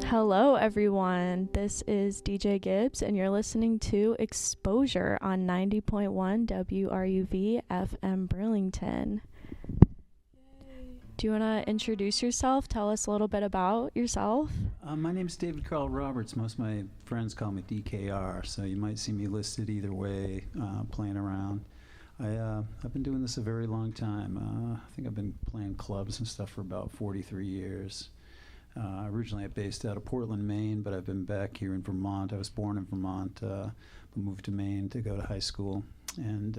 Hello, everyone. This is DJ Gibbs, and you're listening to Exposure on 90.1 WRUV FM Burlington. Yay. Do you want to introduce yourself? Tell us a little bit about yourself. My name is David Karl Roberts. Most of my friends call me DKR, so you might see me listed either way, playing around. I've been doing this a very long time. I think I've been playing clubs and stuff for about 43 years. Originally I'm based out of Portland, Maine, but I've been back here in Vermont. I was born in Vermont, but moved to Maine to go to high school, and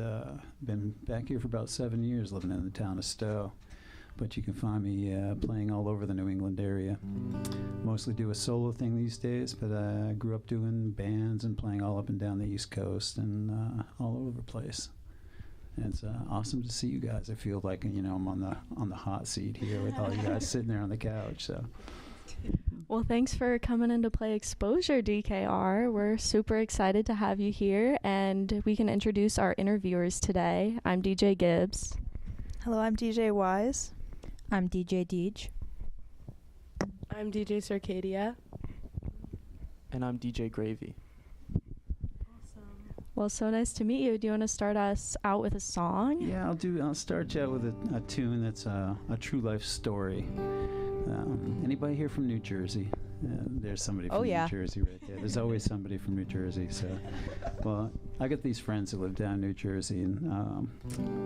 been back here for about 7 years living in the town of Stowe. But you can find me playing all over the New England area. Mostly do a solo thing these days, but I grew up doing bands and playing all up and down the East Coast and all over the place. And it's awesome to see you guys. I feel like, you know, I'm on the hot seat here with all you guys sitting there on the couch. So, well, thanks for coming in to play Exposure, DKR. We're super excited to have you here, and we can introduce our interviewers today. I'm DJ Gibbs. Hello, I'm DJ Wise. I'm DJ Deej. I'm DJ Circadia. And I'm DJ Gravy. Well, so nice to meet you. Do you want to start us out with a song? Yeah, I'll start you out with a tune that's a true life story. Anybody here from New Jersey? There's somebody from New Jersey right there. There's always somebody from New Jersey. So, well, I got these friends that live down in New Jersey, and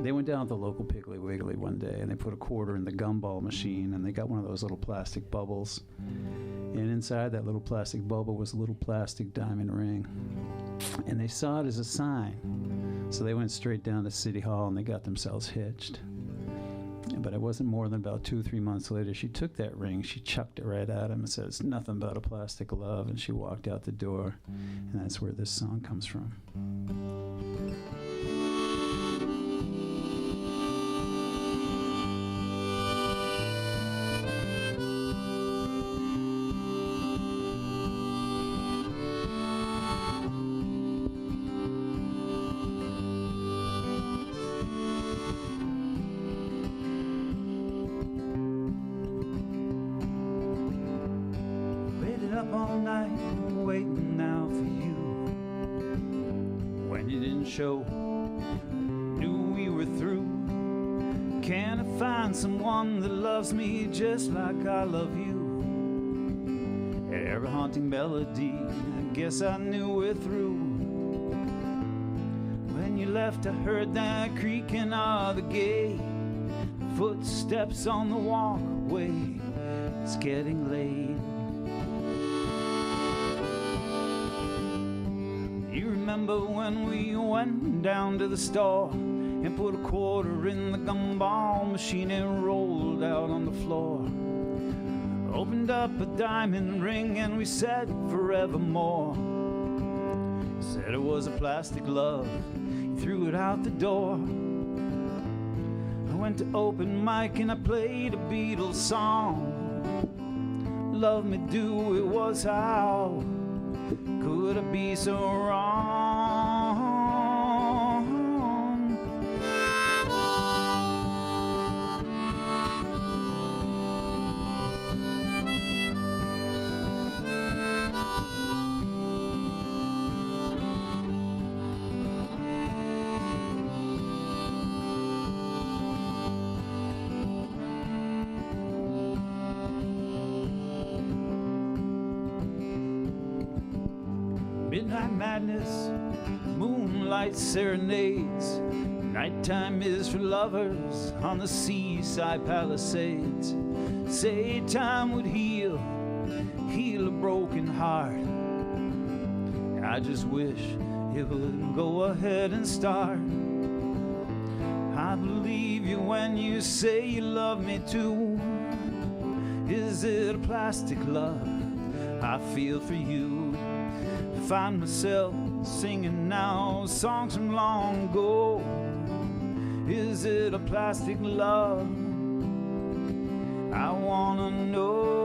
they went down to the local Piggly Wiggly one day, and they put a quarter in the gumball machine, and they got one of those little plastic bubbles. And inside that little plastic bubble was a little plastic diamond ring. And they saw it as a sign. So they went straight down to City Hall and they got themselves hitched. But it wasn't more than about 2 or 3 months later, she took that ring, she chucked it right at him and said, "It's nothing but a plastic love," and she walked out the door. And that's where this song comes from. All night waiting now for you. When you didn't show, knew we were through. Can I find someone that loves me just like I love you? Every haunting melody, I guess I knew we're through. When you left, I heard that creaking of the gate. Footsteps on the walkway, it's getting late. You remember when we went down to the store and put a quarter in the gumball machine and rolled out on the floor. Opened up a diamond ring and we said forevermore. Said it was a plastic love, you threw it out the door. I went to open mic and I played a Beatles song. Love me do, it was how could I be so wrong? Midnight madness, moonlight serenades. Nighttime is for lovers on the seaside palisades. Say time would heal a broken heart. I just wish it would go ahead and start. I believe you when you say you love me too. Is it a plastic love I feel for you? Find myself singing now songs from long ago. Is it a plastic love? I wanna know.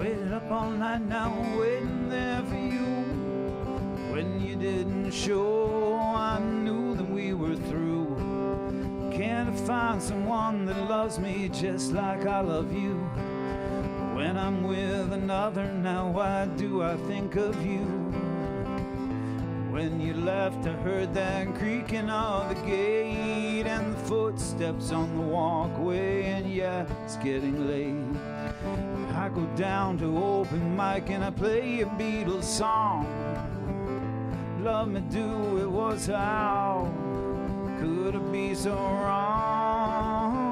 Waited up all night now, waiting there for you. When you didn't show, I knew that we were through. Can't I find someone that loves me just like I love you? When I'm with another now, why do I think of you? When you left, I heard that creaking of the gate and the footsteps on the walkway, and yeah, it's getting late. I go down to open mic and I play a Beatles song. Love me do, it was how could it be so wrong?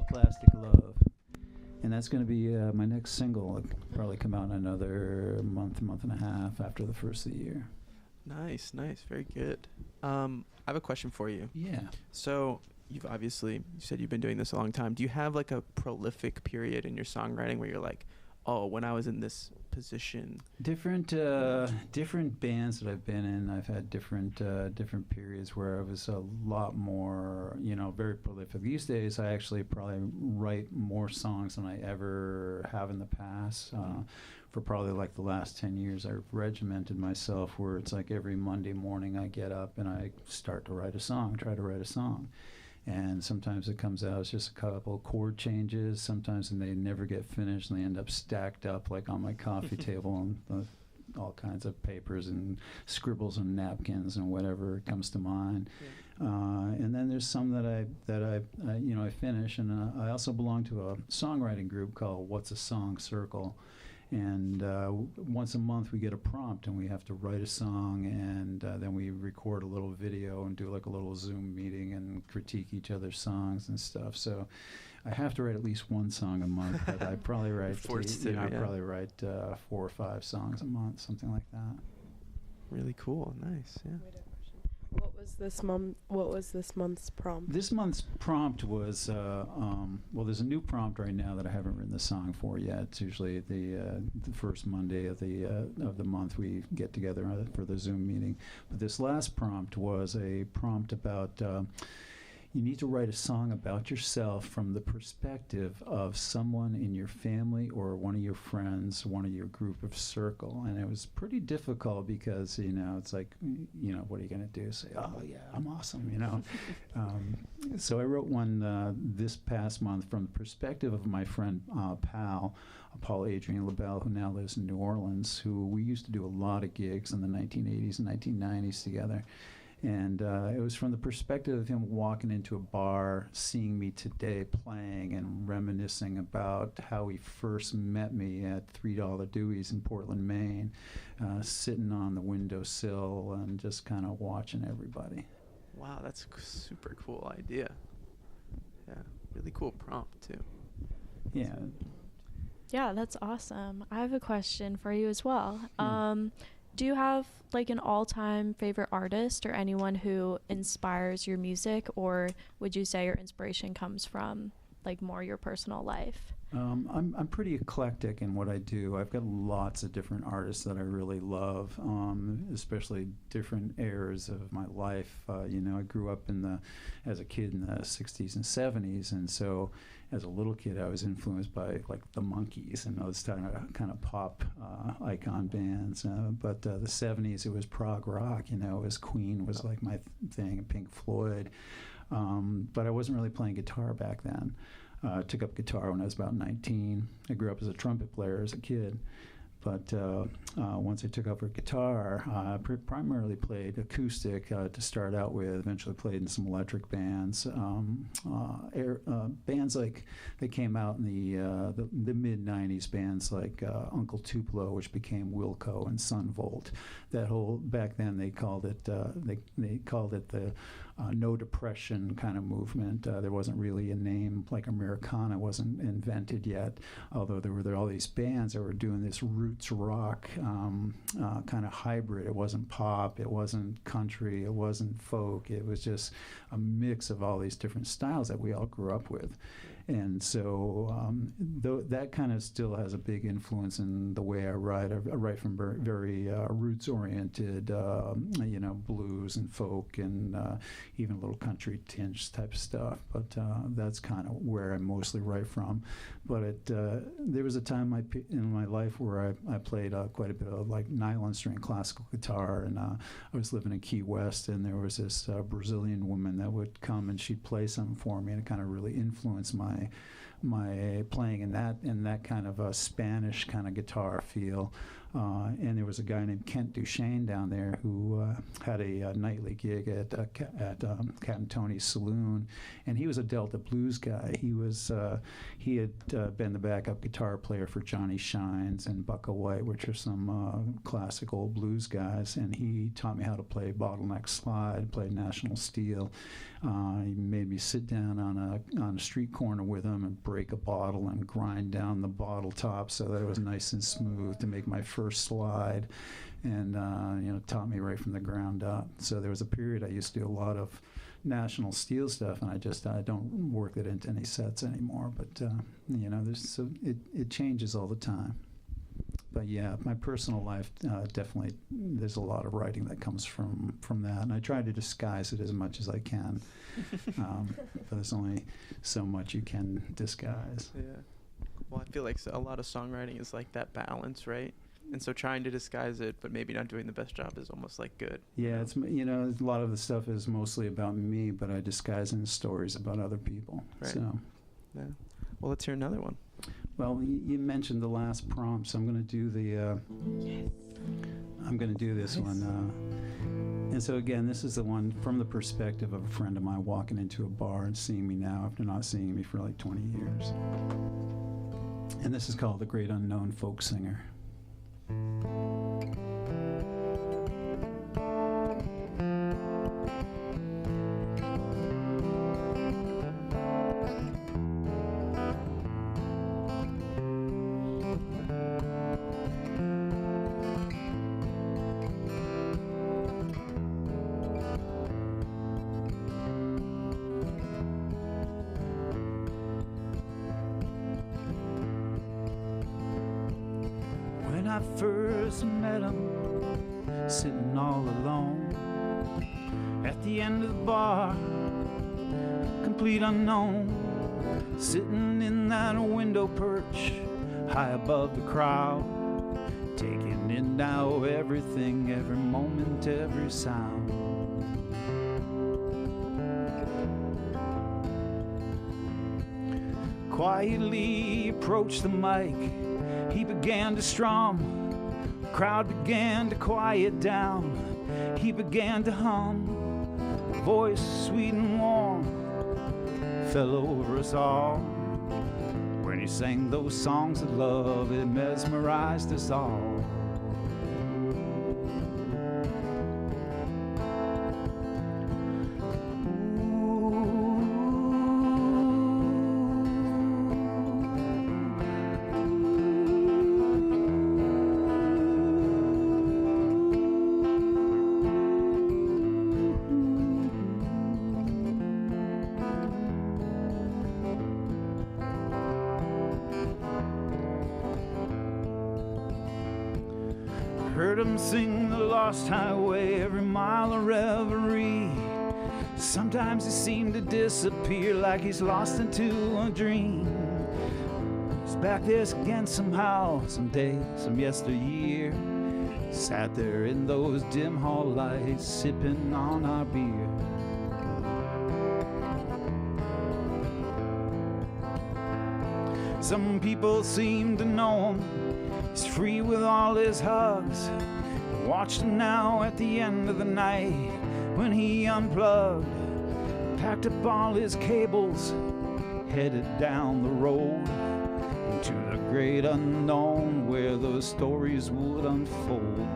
Plastic Love, and that's going to be my next single. It'll probably come out in another month and a half after the first of the year. Nice, very good. I have a question for you. Yeah. So you said you've been doing this a long time. Do you have like a prolific period in your songwriting where you're like, oh, when I was in this position? Different bands that I've been in, I've had different periods where I was a lot more, very prolific. These days, I actually probably write more songs than I ever have in the past. For probably like the last 10 years, I've regimented myself where it's like every Monday morning I get up and I start to write a song, try to write a song. And sometimes it comes out as just a couple of chord changes. Sometimes they never get finished and they end up stacked up like on my coffee table and all kinds of papers and scribbles and napkins and whatever comes to mind. Yeah. And then there's some that I finish. And I also belong to a songwriting group called What's a Song Circle. And once a month we get a prompt and we have to write a song, and then we record a little video and do like a little Zoom meeting and critique each other's songs and stuff. So I have to write at least one song a month, but I probably write probably write 4 or 5 songs a month, something like that. Really cool. Nice. Yeah. What was this month's prompt? This month's prompt was there's a new prompt right now that I haven't written the song for yet. It's usually the first Monday of the month we get together for the Zoom meeting. But this last prompt was a prompt about you need to write a song about yourself from the perspective of someone in your family or one of your friends, one of your group of circle. And it was pretty difficult because, it's like, what are you going to do? Say, oh, yeah, I'm awesome, So I wrote one this past month from the perspective of my friend Paul Adrian LaBelle, who now lives in New Orleans, who we used to do a lot of gigs in the 1980s and 1990s together. And it was from the perspective of him walking into a bar, seeing me today playing and reminiscing about how he first met me at $3 Dewey's in Portland, Maine, sitting on the windowsill and just kind of watching everybody. Wow, that's a super cool idea. Yeah, really cool prompt, too. Yeah. Yeah, that's awesome. I have a question for you as well. Do you have like an all-time favorite artist or anyone who inspires your music, or would you say your inspiration comes from like more your personal life? I'm pretty eclectic in what I do. I've got lots of different artists that I really love, especially different eras of my life. I grew up as a kid in the 60s and 70s, and so as a little kid I was influenced by like the Monkees and those kind of pop icon bands. But the 70s, it was prog rock. It was Queen was like my thing, and Pink Floyd. But I wasn't really playing guitar back then. I took up guitar when I was about 19. I grew up as a trumpet player as a kid. But once I took over guitar, I primarily played acoustic to start out with. Eventually played in some electric bands. Bands like that came out in the mid '90s. Bands like Uncle Tupelo, which became Wilco, and Sunvolt. That whole back then they called it they called it the no depression kind of movement. There wasn't really a name like Americana wasn't invented yet, although there were all these bands that were doing this roots rock kind of hybrid. It wasn't pop, it wasn't country, it wasn't folk. It was just a mix of all these different styles that we all grew up with. And so that kind of still has a big influence in the way I write. I write from very roots-oriented, blues and folk and even a little country tinge type stuff. But that's kind of where I mostly write from. But there was a time in my life where I played quite a bit of like nylon string classical guitar, and I was living in Key West, and there was this Brazilian woman that would come and she'd play something for me, and it kind of really influenced my playing in that kind of a Spanish kind of guitar feel. And there was a guy named Kent Duchesne down there who had a nightly gig at Captain Tony's Saloon, and he was a Delta blues guy. He had been the backup guitar player for Johnny Shines and Bucka White, which are some classical blues guys, and he taught me how to play bottleneck slide, play National Steel. He made me sit down on a street corner with him and break a bottle and grind down the bottle top so that it was nice and smooth to make my first slide, and taught me right from the ground up. So there was a period I used to do a lot of National Steel stuff, and I don't work it into any sets anymore. But it changes all the time. But yeah, my personal life definitely, there's a lot of writing that comes from that, and I try to disguise it as much as I can. But there's only so much you can disguise. Yeah. Well, I feel like a lot of songwriting is like that balance, right? And so trying to disguise it, but maybe not doing the best job is almost like good. Yeah, it's a lot of the stuff is mostly about me, but I disguise in stories about other people. Right. So. Yeah. Well, let's hear another one. Well, you mentioned the last prompt, so I'm going to do I'm going to do this one. And so again, this is the one from the perspective of a friend of mine walking into a bar and seeing me now after not seeing me for like 20 years. And this is called The Great Unknown Folk Singer. When I first met him, sitting all alone at the end of the bar, complete unknown, sitting in that window perch high above the crowd, taking in now everything, every moment, every sound. Quietly approached the mic, he began to strum, the crowd began to quiet down, he began to hum, a voice sweet and warm fell over us all. When he sang those songs of love, it mesmerized us all. Heard him sing the Lost Highway, every mile of reverie. Sometimes he seemed to disappear like he's lost into a dream. He's back there again somehow, someday, some yesteryear. Sat there in those dim hall lights, sipping on our beer. Some people seem to know him. He's free with all his hugs. Watched him now at the end of the night when he unplugged, packed up all his cables, headed down the road into the great unknown where the stories would unfold.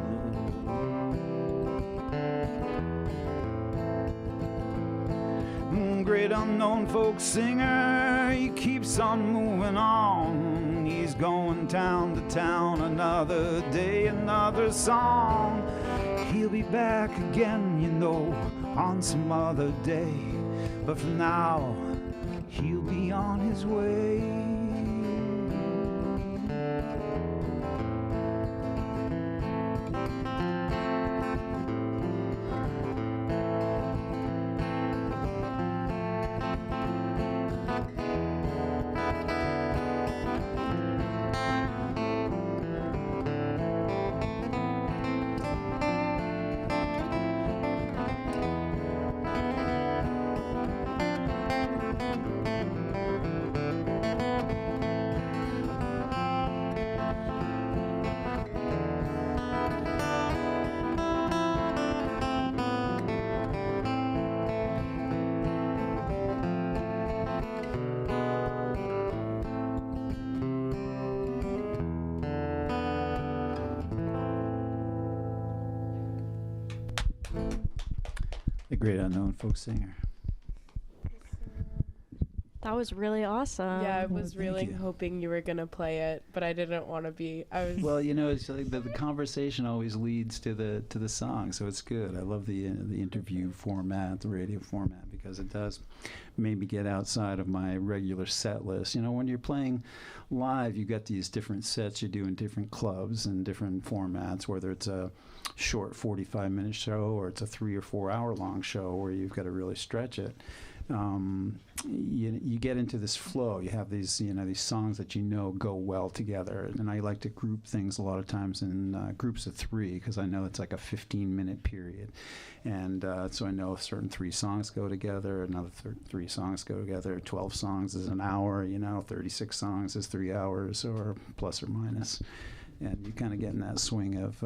Great unknown folk singer, he keeps on moving on. He's going town to town, another day, another song. He'll be back again, you know, on some other day. But for now, he'll be on his way. The great unknown folk singer. That was really awesome. Yeah, I was thank really you. hoping you were gonna play it, but I didn't want to be. I was. Well, you know, it's like the conversation always leads to the song, so it's good. I love the interview format, the radio format, because it does maybe get outside of my regular set list. You know, when you're playing live, you got these different sets you do in different clubs and different formats, whether it's a short 45-minute show or it's a 3 or 4 hour long show where you've got to really stretch it. You get into this flow. You have these, you know, these songs that you know go well together. And I like to group things a lot of times in groups of 3 because I know it's like a 15-minute period. And so I know certain 3 songs go together, another 3 songs go together, 12 songs is an hour, you know, 36 songs is 3 hours or plus or minus. And you kind of get in that swing of,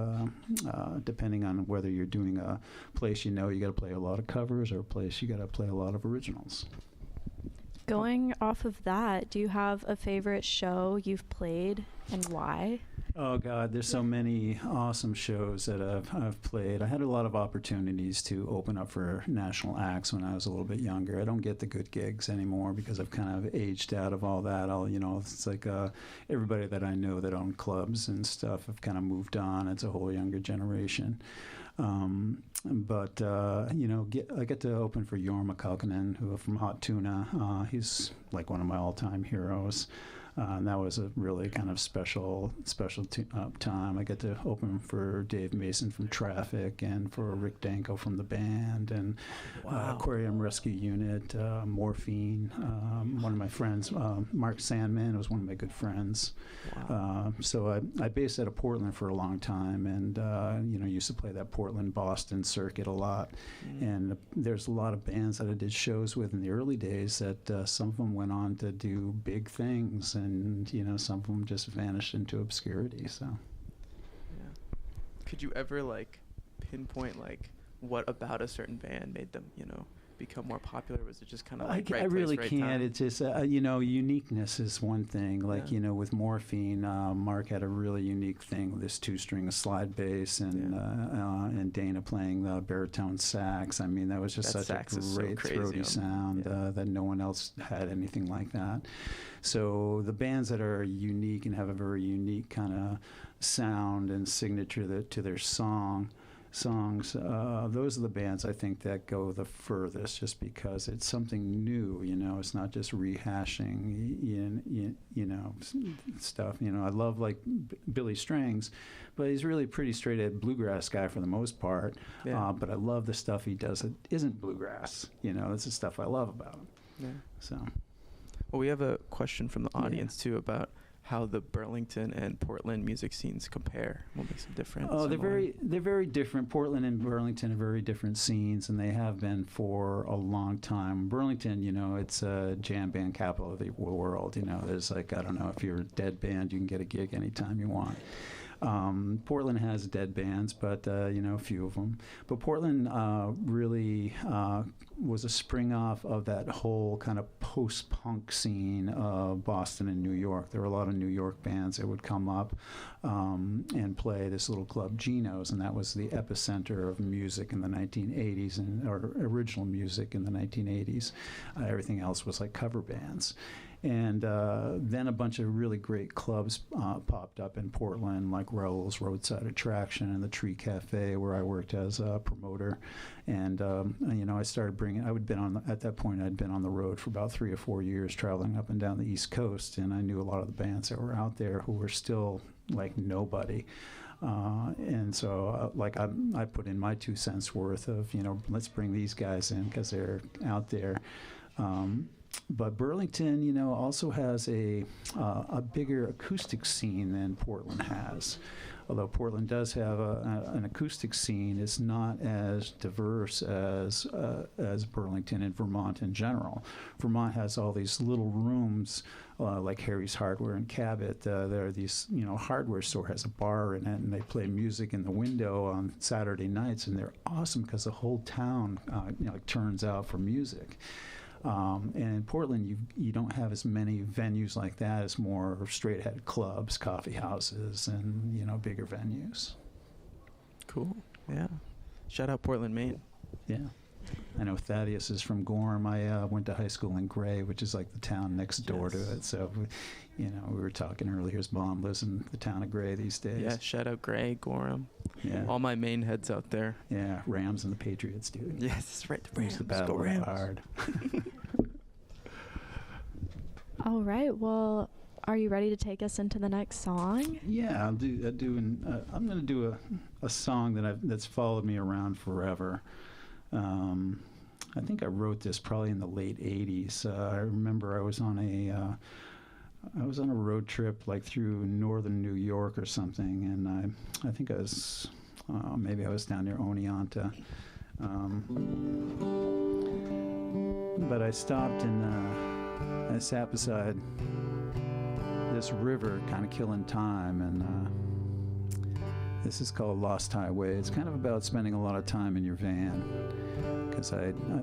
depending on whether you're doing a place you know you got to play a lot of covers or a place you got to play a lot of originals. Going off of that, do you have a favorite show you've played and why? Oh God, there's so many awesome shows that I've played. I had a lot of opportunities to open up for national acts when I was a little bit younger. I don't get the good gigs anymore because I've kind of aged out of all that. It's like everybody that I know that own clubs and stuff have kind of moved on. It's a whole younger generation. I get to open for Jorma Kaukonen, who from Hot Tuna. He's like one of my all-time heroes. And that was a really kind of special time. I get to open for Dave Mason from Traffic and for Rick Danko from the band and Aquarium Rescue Unit, Morphine. One of my friends, Mark Sandman, was one of my good friends. Wow. So I based out of Portland for a long time and, used to play that Portland-Boston circuit a lot. And there's a lot of bands that I did shows with in the early days that some of them went on to do big things. And, some of them just vanished into obscurity, so. Yeah. Could you ever, pinpoint, what about a certain band made them, become more popular? Was it just kind of right I really place, right can't. time? It's just, uniqueness is one thing. With Morphine, Mark had a really unique thing with this 2-string slide bass and Dana playing the baritone sax. I mean, that was just such a great throaty sound that no one else had anything like that. So the bands that are unique and have a very unique kind of sound and signature to their songs, those are the bands I think that go the furthest, just because it's something new. It's not just rehashing, stuff. I love Billy Strings, but he's really pretty straight-ahead bluegrass guy for the most part. Yeah. But I love the stuff he does that isn't bluegrass. That's the stuff I love about him. Yeah. So. Well, we have a question from the audience too about how the Burlington and Portland music scenes compare. What makes them different? Oh, similar? they're very different. Portland and Burlington are very different scenes, and they have been for a long time. Burlington, it's a jam band capital of the world. There's I don't know, if you're a dead band, you can get a gig anytime you want. Portland has dead bands, but a few of them. But Portland really was a spring off of that whole kind of post-punk scene of Boston and New York. There were a lot of New York bands that would come up and play this little club, Geno's, and that was the epicenter of music in the 1980s, or original music in the 1980s. Everything else was like cover bands. And then a bunch of really great clubs popped up in Portland, like Raoul's Roadside Attraction and the Tree Cafe, where I worked as a promoter. And I started bringing. At that point, I'd been on the road for about 3 or 4 years, traveling up and down the East Coast, and I knew a lot of the bands that were out there who were still like nobody. And so, I put in my 2 cents worth of, let's bring these guys in because they're out there. But Burlington, also has a bigger acoustic scene than Portland has. Although Portland does have an acoustic scene, it's not as diverse as Burlington and Vermont in general. Vermont has all these little rooms like Harry's Hardware and Cabot. There are these, hardware store has a bar in it, and they play music in the window on Saturday nights, and they're awesome because the whole town turns out for music. And in Portland, you don't have as many venues like that. It's more straight-ahead clubs, coffee houses, and, bigger venues. Cool. Yeah. Shout out Portland, Maine. Yeah. I know Thaddeus is from Gorham. I went to high school in Gray, which is like the town next door to it. So, we were talking earlier. His mom lives in the town of Gray these days. Yeah, shout out Gray, Gorham. Yeah. All my Maine heads out there. Yeah, Rams and the Patriots, dude. Yes, that's right. The Rams. The battle Go Rams. hard. All right. Well, are you ready to take us into the next song? Yeah, I'm going to do a song that's followed me around forever. I think I wrote this probably in the late 80s. I remember I was on a road trip through northern New York or something, and I think I was maybe I was down near Oneonta. But I stopped and I sat beside this river, kind of killing time, and this is called Lost Highway. It's kind of about spending a lot of time in your van, because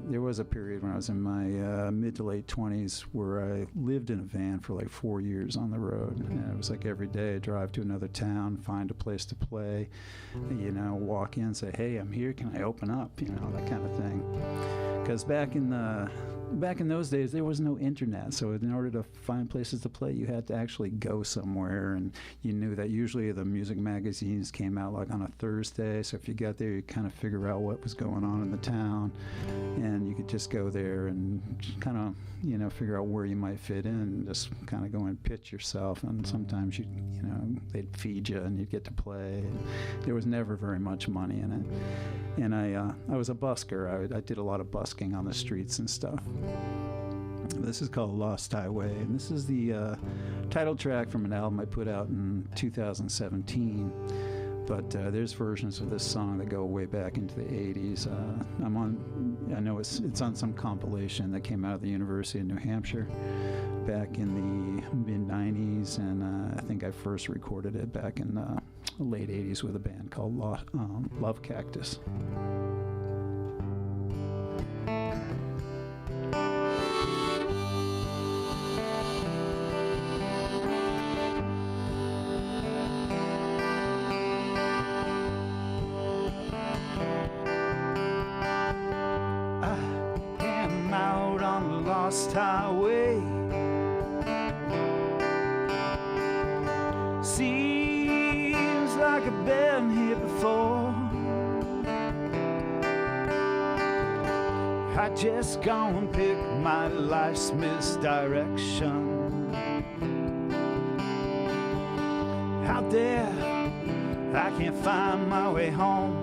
there was a period when I was in my mid to late 20s where I lived in a van for 4 years on the road, and it was every day I'd drive to another town, find a place to play, walk in, say, hey, I'm here, can I open up, that kind of thing. Because back in those days, there was no internet, so in order to find places to play, you had to actually go somewhere, and you knew that usually the music magazines came out on a Thursday, so if you got there, you kind of figure out what was going on in the town, and you could just go there and kind of, figure out where you might fit in, and just kind of go and pitch yourself, and sometimes they'd feed you, and you'd get to play, and there was never very much money in it, and I was a busker. I did a lot of busking on the streets and stuff. This is called Lost Highway, and this is the title track from an album I put out in 2017. But there's versions of this song that go way back into the 80s. I know it's on some compilation that came out of the University of New Hampshire back in the mid-90s, and I think I first recorded it back in the late 80s with a band called Love Cactus. Lost highway, seems like I've been here before. I just gonna pick my life's misdirection. Out there, I can't find my way home.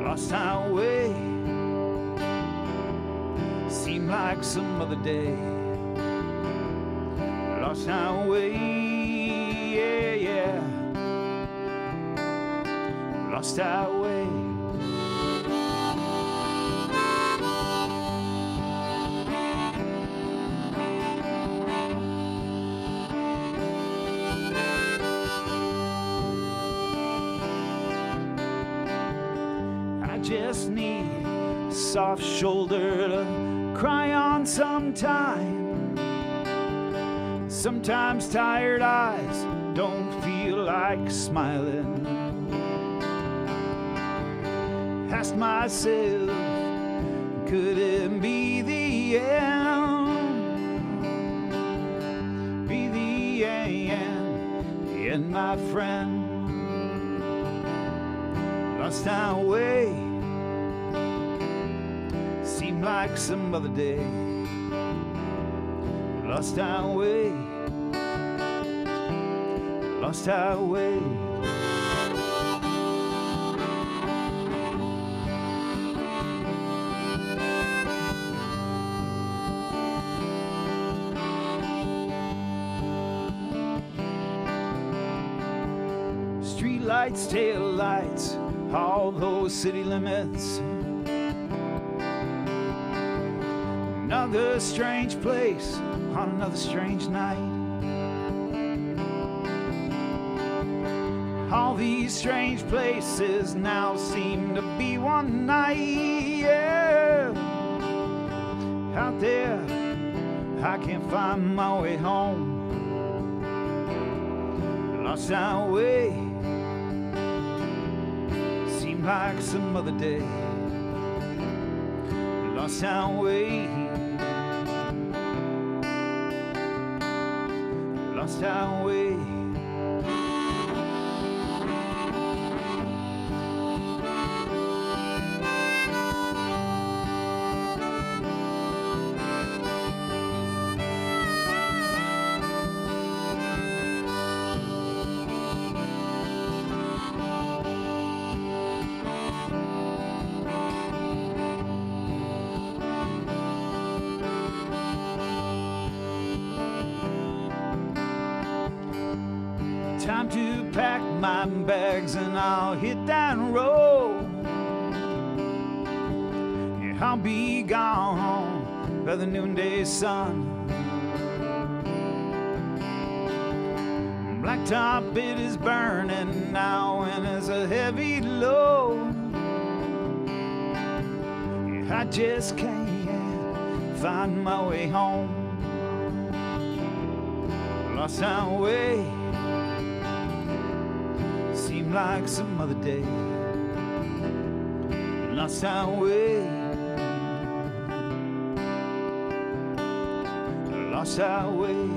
Lost highway, seemed like some other day. lost our way, yeah, yeah, lost our way. I just need a soft shoulder to cry on sometime. Sometimes tired eyes don't feel like smiling. Ask myself, could it be the end? Be the end, my friend. Lost our way, seemed like some other day. Lost our way, lost our way. Street lights, tail lights, all those city limits. Another strange place on another strange night. All these strange places now seem to be one night, yeah. Out there, I can't find my way home. Lost our way, seemed like some other day. Lost our way, lost our way. Time to pack my bags and I'll hit that road. Yeah, I'll be gone by the noonday sun. Blacktop, it is burning now and it's a heavy load. Yeah, I just can't find my way home. Lost our way, seemed like some other day. Lost our way, lost our way.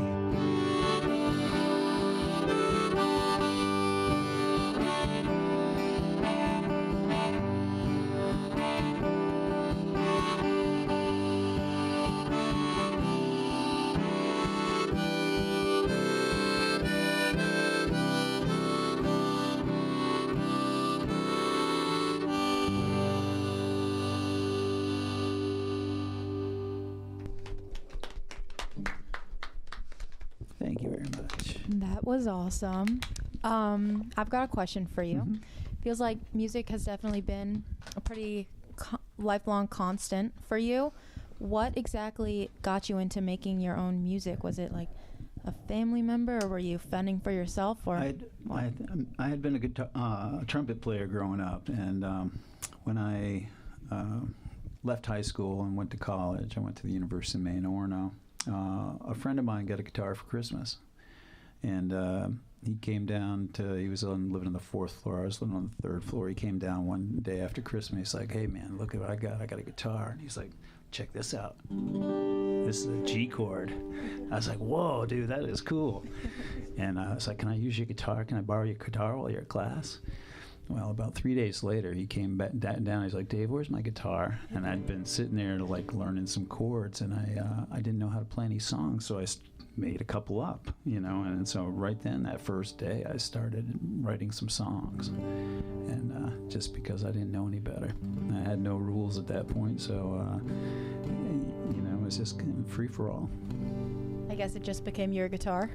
Thank you very much. That was awesome. I've got a question for you. Mm-hmm. Feels like music has definitely been a pretty lifelong constant for you. What exactly got you into making your own music? Was it like a family member, or were you fending for yourself? Or I had been a trumpet player growing up, and when I left high school and went to college, I went to the University of Maine, Orono. A friend of mine got a guitar for Christmas, and he came down he was living on the 4th floor. I was living on the 3rd floor. He came down one day after Christmas. He's like, "Hey man, look at what I got. I got a guitar." And he's like, "Check this out. This is a G chord." I was like, "Whoa, dude, that is cool." And I was like, "Can I use your guitar? Can I borrow your guitar while you're at class?" Well, about 3 days later, he came back down. He's like, "Dave, where's my guitar?" And I'd been sitting there like learning some chords, and I didn't know how to play any songs, so I made a couple up, And so right then, that first day, I started writing some songs, and just because I didn't know any better, I had no rules at that point, so it was just kind of free for all. I guess it just became your guitar.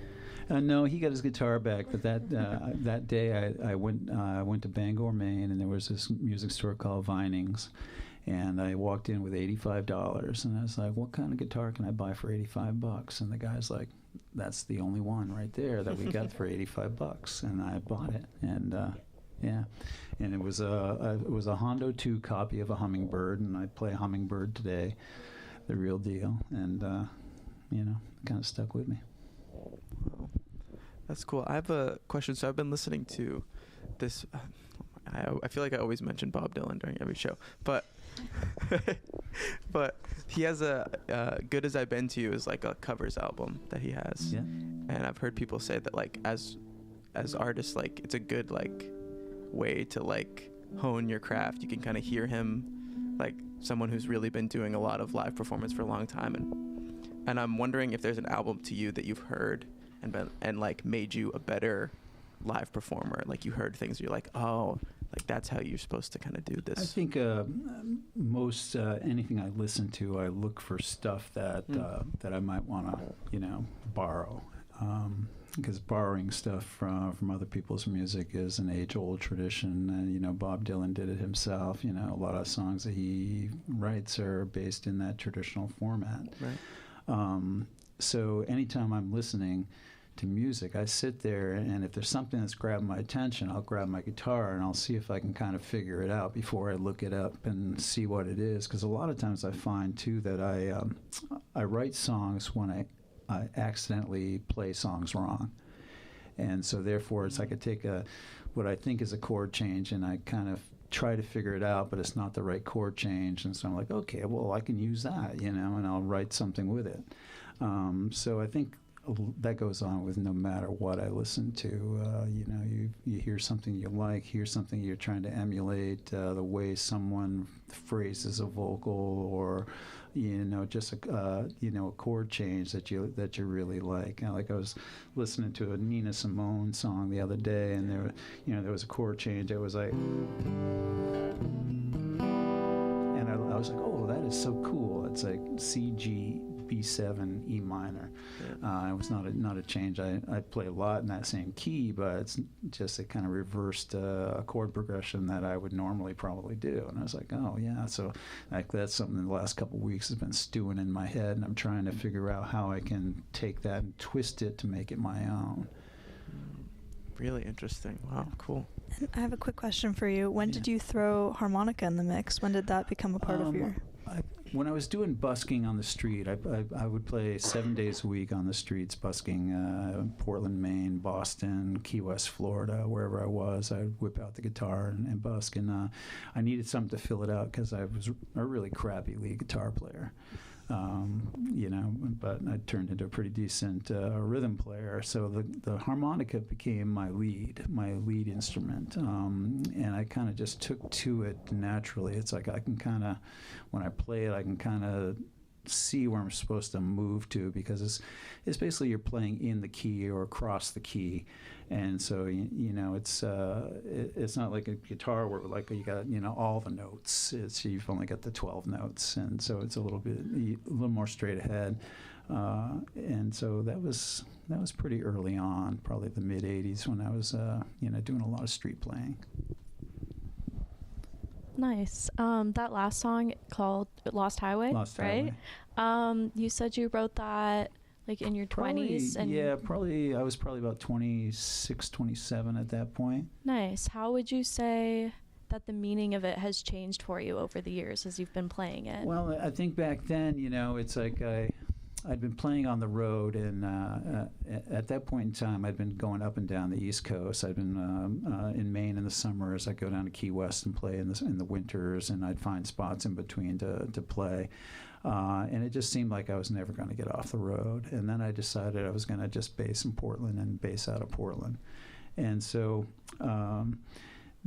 No, he got his guitar back, but that day I went to Bangor, Maine, and there was this music store called Vinings, and I walked in with $85, and I was like, "What kind of guitar can I buy for $85?" And the guy's like, "That's the only one right there that we got for $85," and I bought it, and yeah, and it was a Hondo 2 copy of a Hummingbird, and I play Hummingbird today, the real deal, and kind of stuck with me. That's cool. I have a question. So I've been listening to this. I feel like I always mention Bob Dylan during every show, but but he has a "Good as I've Been to You" is like a covers album that he has. Yeah. And I've heard people say that like as artists, like it's a good like way to like hone your craft. You can kind of hear him like someone who's really been doing a lot of live performance for a long time, and I'm wondering if there's an album to you that you've heard and like made you a better live performer. Like you heard things you're like, oh, like that's how you're supposed to kind of do this. I think most anything I listen to, I look for stuff that I might want to borrow, because borrowing stuff from other people's music is an age-old tradition. And Bob Dylan did it himself. A lot of songs that he writes are based in that traditional format. Right. So anytime I'm listening to music, I sit there, and if there's something that's grabbed my attention, I'll grab my guitar and I'll see if I can kind of figure it out before I look it up and see what it is. Because a lot of times I find too that I write songs when I accidentally play songs wrong, and so therefore it's like I take what I think is a chord change and I kind of try to figure it out, but it's not the right chord change, and so I'm like, okay, well I can use that, and I'll write something with it. So I think that goes on with no matter what I listen to. You hear something you like, hear something you're trying to emulate, the way someone phrases a vocal, or just a chord change that you really like. Like I was listening to a Nina Simone song the other day, and there was a chord change. It was like, and I was like, oh, that is so cool. It's like C, G, B7, E minor. Yeah. It was not a change. I play a lot in that same key, but it's just a kind of reversed chord progression that I would normally probably do. And I was like, oh yeah. So that's something in the last couple of weeks has been stewing in my head, and I'm trying to figure out how I can take that and twist it to make it my own. Really interesting. Wow, cool. I have a quick question for you. When did you throw harmonica in the mix? When did that become a part of your... When I was doing busking on the street, I would play 7 days a week on the streets, busking Portland, Maine, Boston, Key West, Florida, wherever I was. I'd whip out the guitar and busk, and I needed something to fill it out because I was a really crappy lead guitar player. But I turned into a pretty decent rhythm player. So the harmonica became my lead instrument, and I kind of just took to it naturally. It's like I can kind of, when I play it, I can kind of see where I'm supposed to move to, because it's basically you're playing in the key or across the key, and so it's not like a guitar where like you got all the notes. You've only got the 12 notes, and so it's a little more straight ahead, and so that was pretty early on, probably the mid '80s, when I was doing a lot of street playing. Nice. That last song called Lost Highway, right? You said you wrote that like in your 20s. And yeah, I was probably about 26, 27 at that point. Nice. How would you say that the meaning of it has changed for you over the years as you've been playing it? Well, I think back then, it's like I'd been playing on the road, and at that point in time, I'd been going up and down the East Coast. I'd been in Maine in the summers. I'd go down to Key West and play in the winters, and I'd find spots in between to play. And it just seemed like I was never going to get off the road. And then I decided I was going to just base in Portland and base out of Portland. And so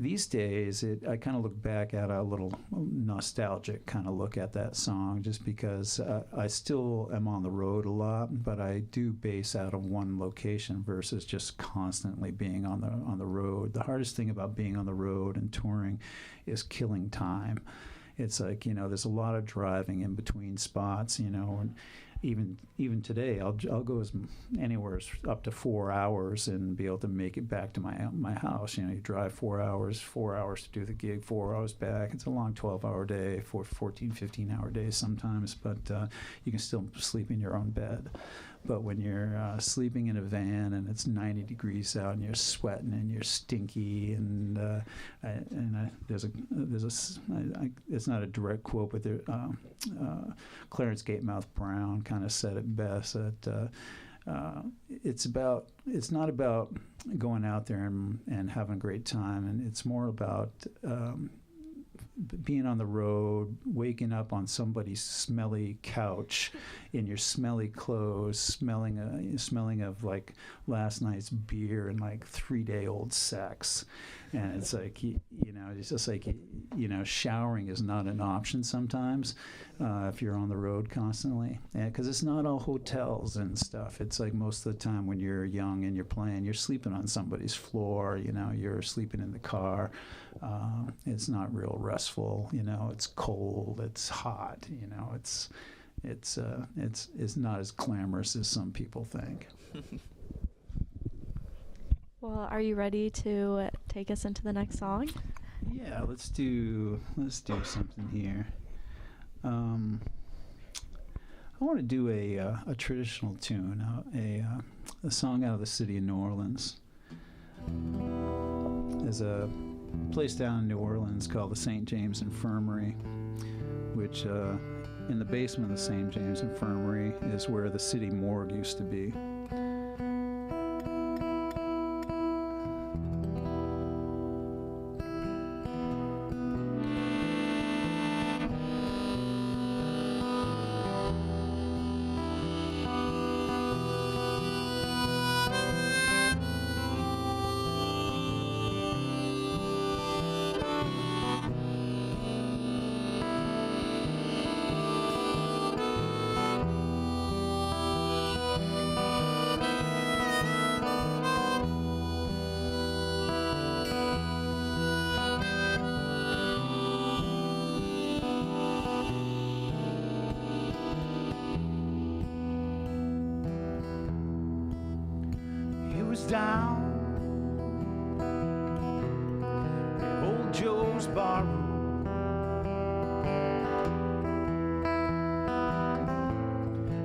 these days, I kind of look back at a little nostalgic kind of look at that song, just because I still am on the road a lot, but I do base out of one location versus just constantly being on the road. The hardest thing about being on the road and touring is killing time. It's like, there's a lot of driving in between spots, and even today, I'll go anywhere up to 4 hours and be able to make it back to my house. You drive 4 hours to do the gig, 4 hours back. It's a long 12-hour day, 14, 15-hour days sometimes, but you can still sleep in your own bed. But when you're sleeping in a van and it's 90 degrees out and you're sweating and you're stinky it's not a direct quote, but Clarence Gatemouth Brown kind of said it best that it's not about going out there and having a great time, and it's more about being on the road, waking up on somebody's smelly couch in your smelly clothes, smelling of like last night's beer and like 3-day-old sex. And it's like, it's just like, showering is not an option sometimes if you're on the road constantly. Because it's not all hotels and stuff. It's like most of the time when you're young and you're playing, you're sleeping on somebody's floor, you're sleeping in the car. It's not real restful, it's cold, it's hot, it's not as glamorous as some people think. Well, are you ready to take us into the next song? Yeah, let's do something here. I want to do a traditional tune, a song out of the city of New Orleans. There's a place down in New Orleans called the St. James Infirmary, which in the basement of the St. James Infirmary is where the city morgue used to be. Down at Old Joe's barroom,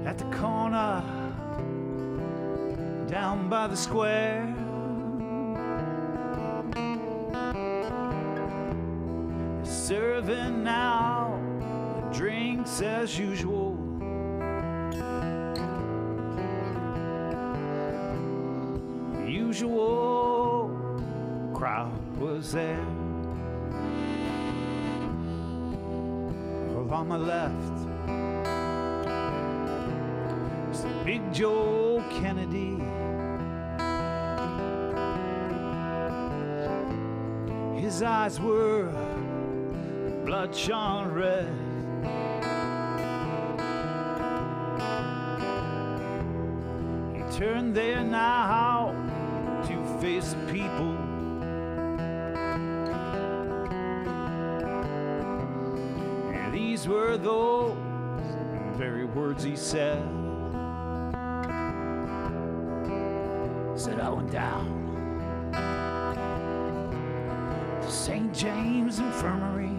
at the corner down by the square, serving out the drinks as usual. Usual crowd was there. Well, on my left was the Big Joe Kennedy. His eyes were bloodshot red. He turned there now to face the people. And these were those very words he said. Said I went down to St. James Infirmary.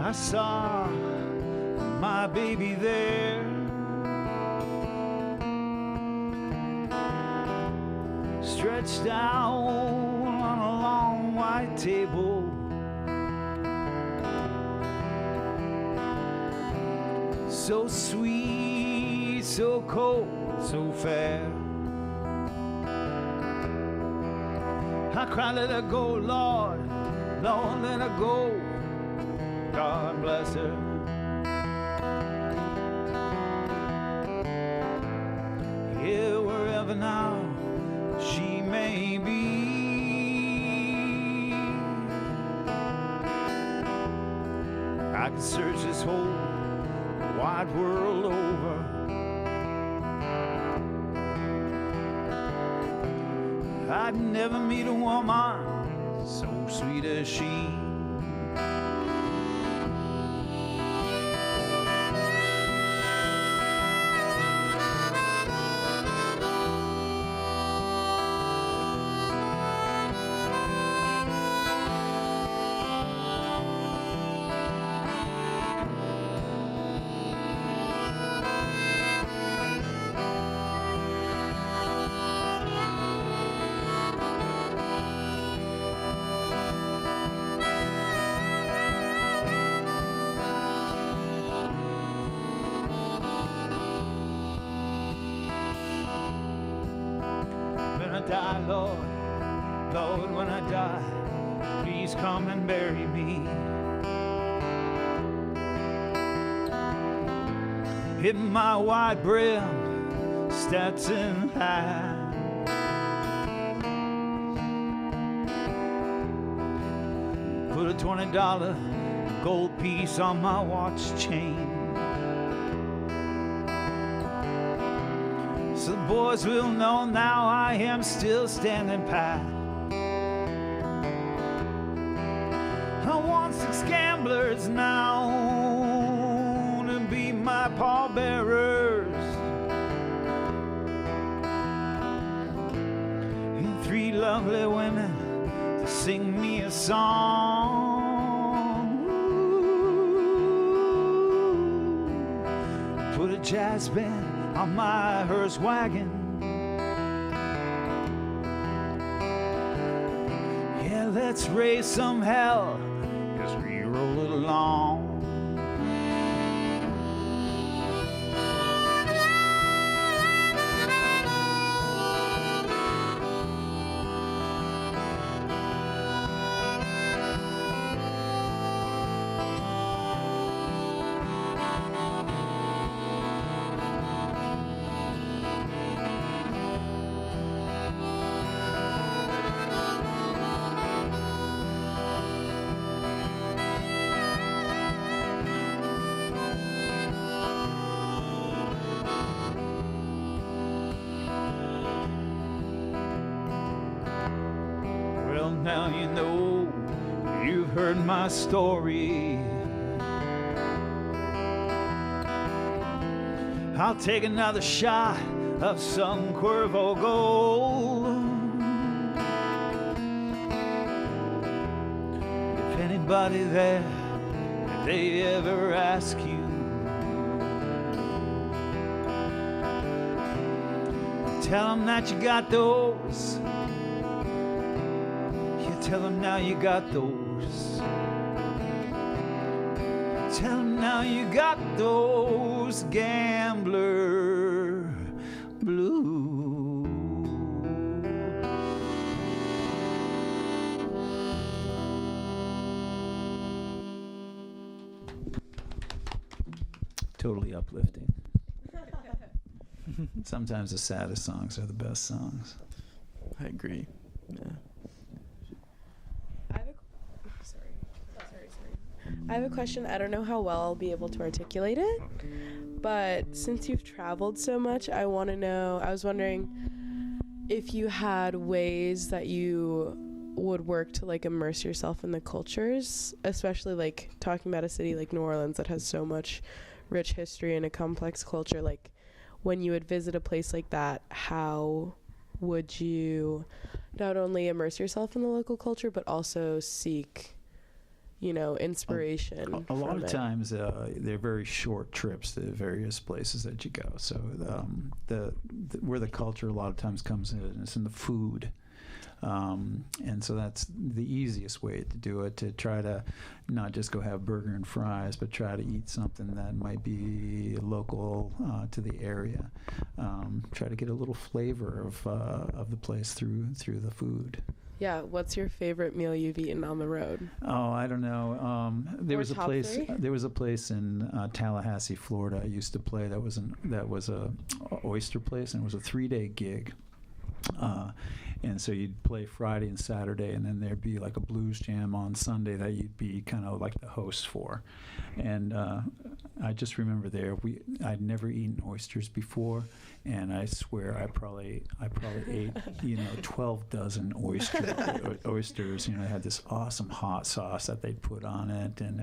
I saw my baby there, stretched out on a long white table. So sweet, so cold, so fair. I cried, let her go, Lord, Lord, let her go. God bless her. Yeah, wherever now she may be, I could search this whole wide world over. I'd never meet a woman so sweet as she. die, Lord, Lord, when I die, please come and bury me. In my wide brim Stetson hat, put a $20 gold piece on my watch chain, so the boys will know now I am still standing pat. I want 6 gamblers now to be my pallbearers, and 3 lovely women to sing me a song. Ooh, put a jazz band on my hearse wagon. Yeah, let's raise some hell as we roll it along. Now you know, you've heard my story. I'll take another shot of some Cuervo Gold. If anybody there, if they ever ask you, tell them that you got those. Tell them now you got those. Tell them now you got those gambler blues. Totally uplifting. Sometimes the saddest songs are the best songs. I agree. Yeah. I have a question. I don't know how well I'll be able to articulate it, but since you've traveled so much, I was wondering if you had ways that you would work to like immerse yourself in the cultures, especially like talking about a city like New Orleans that has so much rich history and a complex culture. Like when you would visit a place like that, how would you not only immerse yourself in the local culture, but also seek inspiration? A lot of times they're very short trips to various places that you go. So where the culture a lot of times comes in is in the food. And so that's the easiest way to do it, to try to not just go have burger and fries, but try to eat something that might be local to the area. Try to get a little flavor of the place through the food. Yeah, what's your favorite meal you've eaten on the road? Oh, I don't know. There was a place. 3? There was a place in Tallahassee, Florida. I used to play. That was a oyster place, and it was a 3-day gig. And so you'd play Friday and Saturday, and then there'd be like a blues jam on Sunday that you'd be kind of like the host for. And I just remember I'd never eaten oysters before, and I swear I probably ate 12 dozen oysters. They had this awesome hot sauce that they'd put on it, and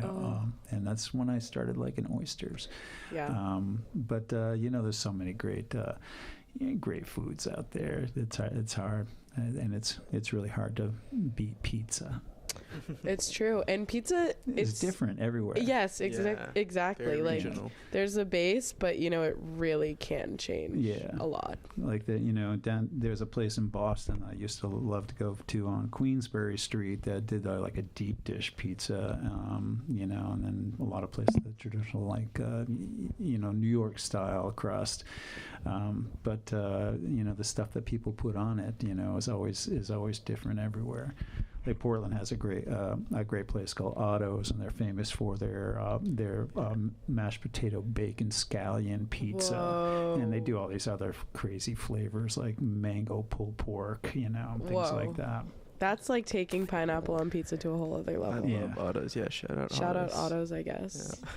that's when I started liking oysters. Yeah. But there's so many great foods out there. It's hard, and it's really hard to beat pizza. It's true. And pizza, it's different everywhere. Yes, Yeah, exactly. very Like regional. there's a base, but it really can change a lot. Like there's a place in Boston I used to love to go to on Queensbury Street that did like a deep dish pizza, and then a lot of places the traditional like New York style crust, but the stuff that people put on it is always different everywhere. Like Portland has a great place called Otto's, and they're famous for their mashed potato bacon scallion pizza. Whoa. And they do all these other crazy flavors like mango pulled pork, things Whoa. like that. That's like taking pineapple on pizza to a whole other level. I love Otto's. Yeah, shout out Otto's, I guess. Yeah.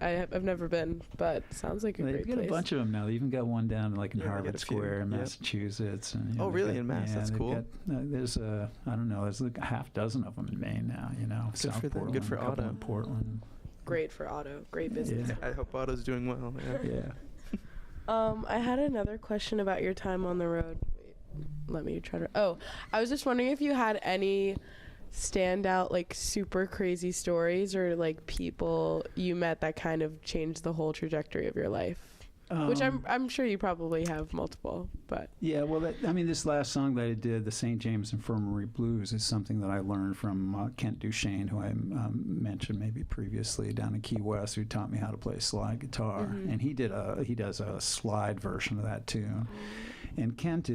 I've never been, but sounds like a great They've got place. a bunch of them now. They even got one down like in Yeah, Harvard a few. Square in Yep. Massachusetts. And, Oh, really? In Mass? That's they've cool. got, there's I don't know. There's like a half dozen of them in Maine now. Good South for them. Portland, Good for a couple Otto. in Portland. Great for Otto. Great business. Yeah. I hope Otto's doing well. Yeah. Yeah. I had another question about your time on the road. Wait, let me try to. Oh, I was just wondering if you had any standout, like super crazy stories or like people you met that kind of changed the whole trajectory of your life. Which I'm sure you probably have multiple, but Yeah, well, this last song that I did, the St. James Infirmary Blues, is something that I learned from Kent Duchesne, who I mentioned maybe previously down in Key West, who taught me how to play slide guitar, and he does a slide version of that tune. And Kent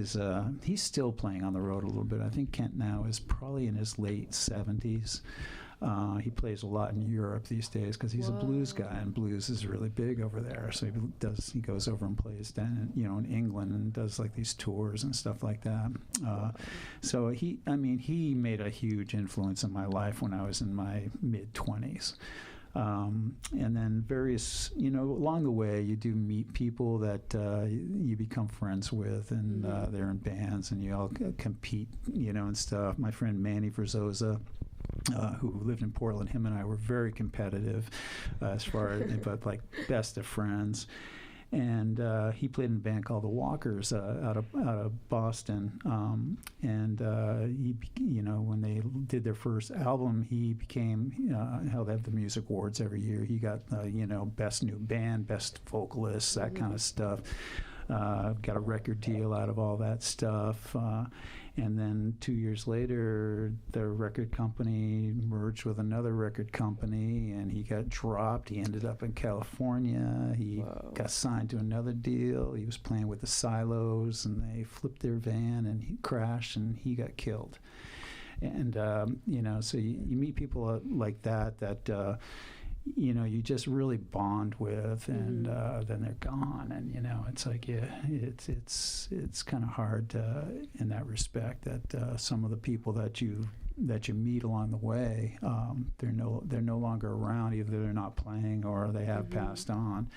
he's still playing on the road a little bit. I think Kent now is probably in his late 70s. He plays a lot in Europe these days because he's a blues guy, and blues is really big over there. So he goes over and plays down in England and does like these tours and stuff like that. So he made a huge influence in my life when I was in my mid-20s. And then various, along the way, you do meet people that you become friends with, and they're in bands, and you all compete, and stuff. My friend Manny Verzosa, who lived in Portland, him and I were very competitive as far as, but like best of friends. And he played in a band called the Walkers out of Boston. He, when they did their first album, he became held at the music awards every year. He got best new band, best vocalist, that kind of stuff. Got a record deal out of all that stuff. And then 2 years later, the record company merged with another record company, and he got dropped. He ended up in California. He got signed to another deal. He was playing with the Silos, and they flipped their van, and he crashed, and he got killed. And, so you meet people like that you just really bond with, and then they're gone, and it's like it's kind of hard in that respect that some of the people that you meet along the way, they're no longer around. Either they're not playing or they have passed on.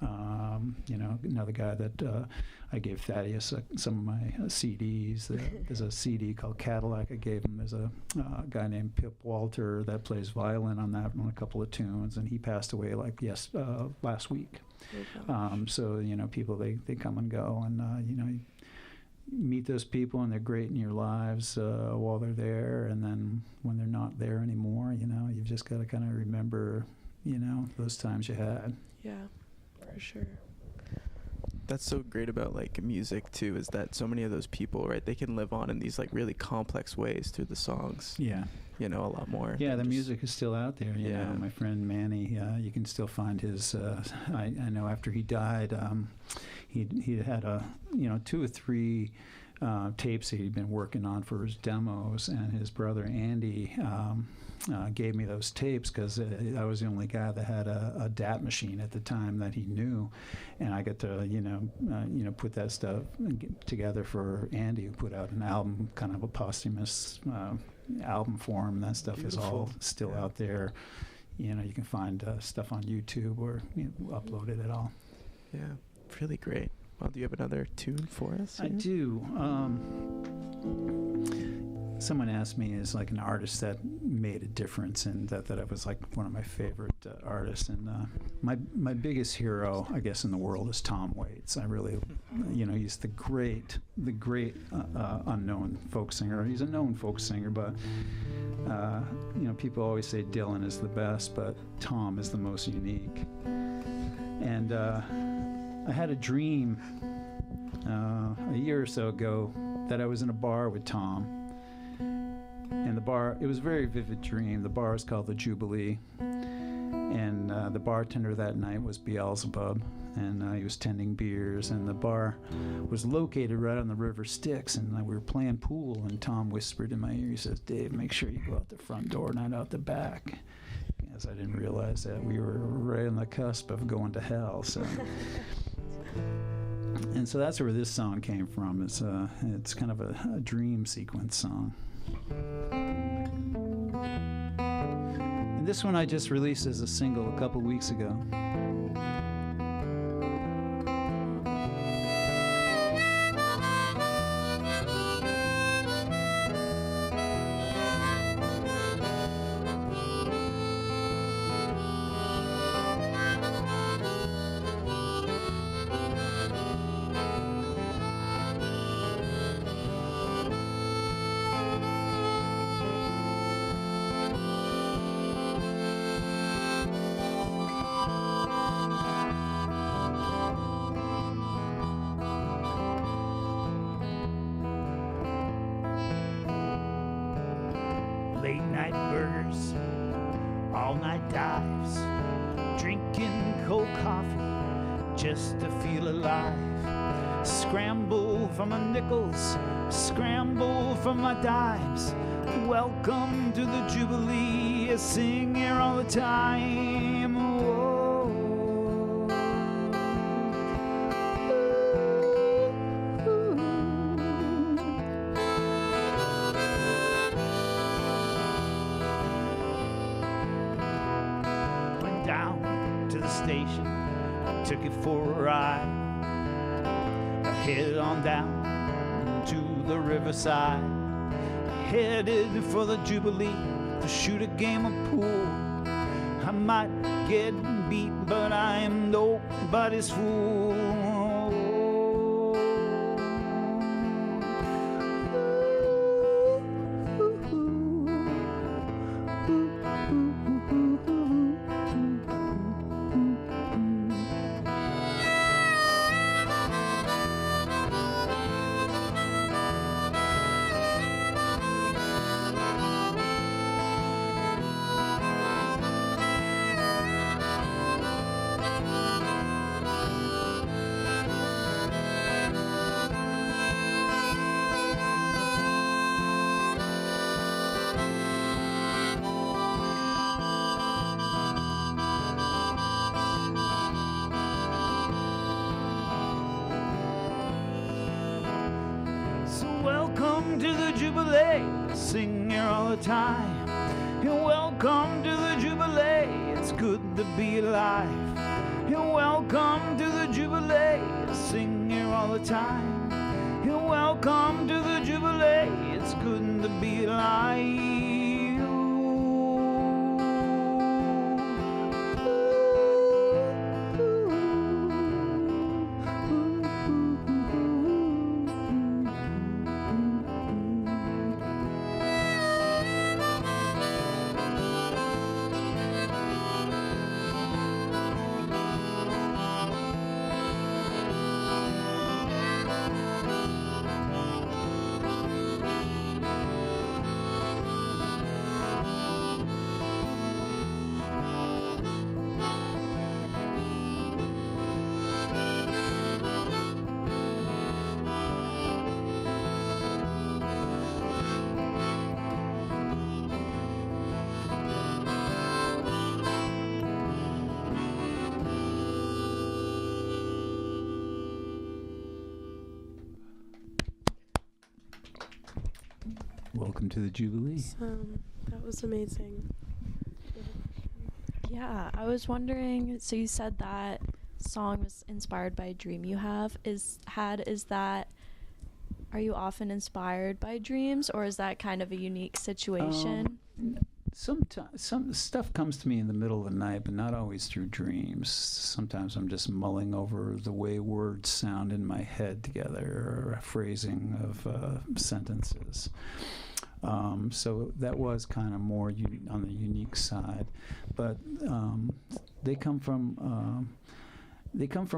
Another guy that I gave Thaddeus some of my CDs. There's a CD called Cadillac I gave him. There's a guy named Pip Walter that plays violin on a couple of tunes, and he passed away last week. So people they come and go, and you meet those people, and they're great in your lives while they're there, and then when they're not there anymore, you've just got to kind of remember those times you had. yeah, for sure. That's so great about like music too, is that so many of those people, right, they can live on in these like really complex ways through the songs. Yeah. A lot more. Yeah, the music is still out there. You know, Yeah. my friend Manny, you can still find his. I know after he died, he had 2 or 3 tapes that he'd been working on for his demos, and his brother Andy gave me those tapes because I was the only guy that had a DAT machine at the time that he knew, and I got to put that stuff together for Andy, who put out an album, kind of a posthumous album for him. That stuff is all still out there. You can find stuff on YouTube or upload it at all. Yeah, really great. Well, do you have another tune for us? I do. Someone asked me as like an artist that made a difference, and that I was like one of my favorite artists. And my biggest hero, I guess, in the world is Tom Waits. I really, he's the great unknown folk singer. He's a known folk singer, but People always say Dylan is the best, but Tom is the most unique. And I had a dream a year or so ago that I was in a bar with Tom. And it was a very vivid dream. The bar is called the Jubilee. And the bartender that night was Beelzebub. And he was tending beers. And the bar was located right on the River Styx. And we were playing pool. And Tom whispered in my ear, he says, "Dave, make sure you go out the front door, not out the back." As I didn't realize that we were right on the cusp of going to hell. So. And so that's where this song came from. It's kind of a dream sequence song. And this one I just released as a single a couple weeks ago. Late night burgers, all night dives, drinking cold coffee just to feel alive. Scramble for my nickels, scramble for my dimes. Welcome to the Jubilee, I sing here all the time. Whoa. Down to the station, I took it for a ride. I headed on down to the riverside. I headed for the Jubilee to shoot a game of pool. I might get beat, but I am nobody's fool. Welcome to the Jubilee, sing here all the time. Welcome to the Jubilee, it's good to be alive. Welcome to the Jubilee, sing here all the time. Welcome to the Jubilee, it's good to be alive. Welcome to the Jubilee. That was amazing. Yeah, I was wondering, so you said that song was inspired by a dream you have. Are you often inspired by dreams, or is that kind of a unique situation? Sometimes some stuff comes to me in the middle of the night, but not always through dreams. Sometimes I'm just mulling over the way words sound in my head together, or a phrasing of sentences. So that was kind of more on the unique side, but they come from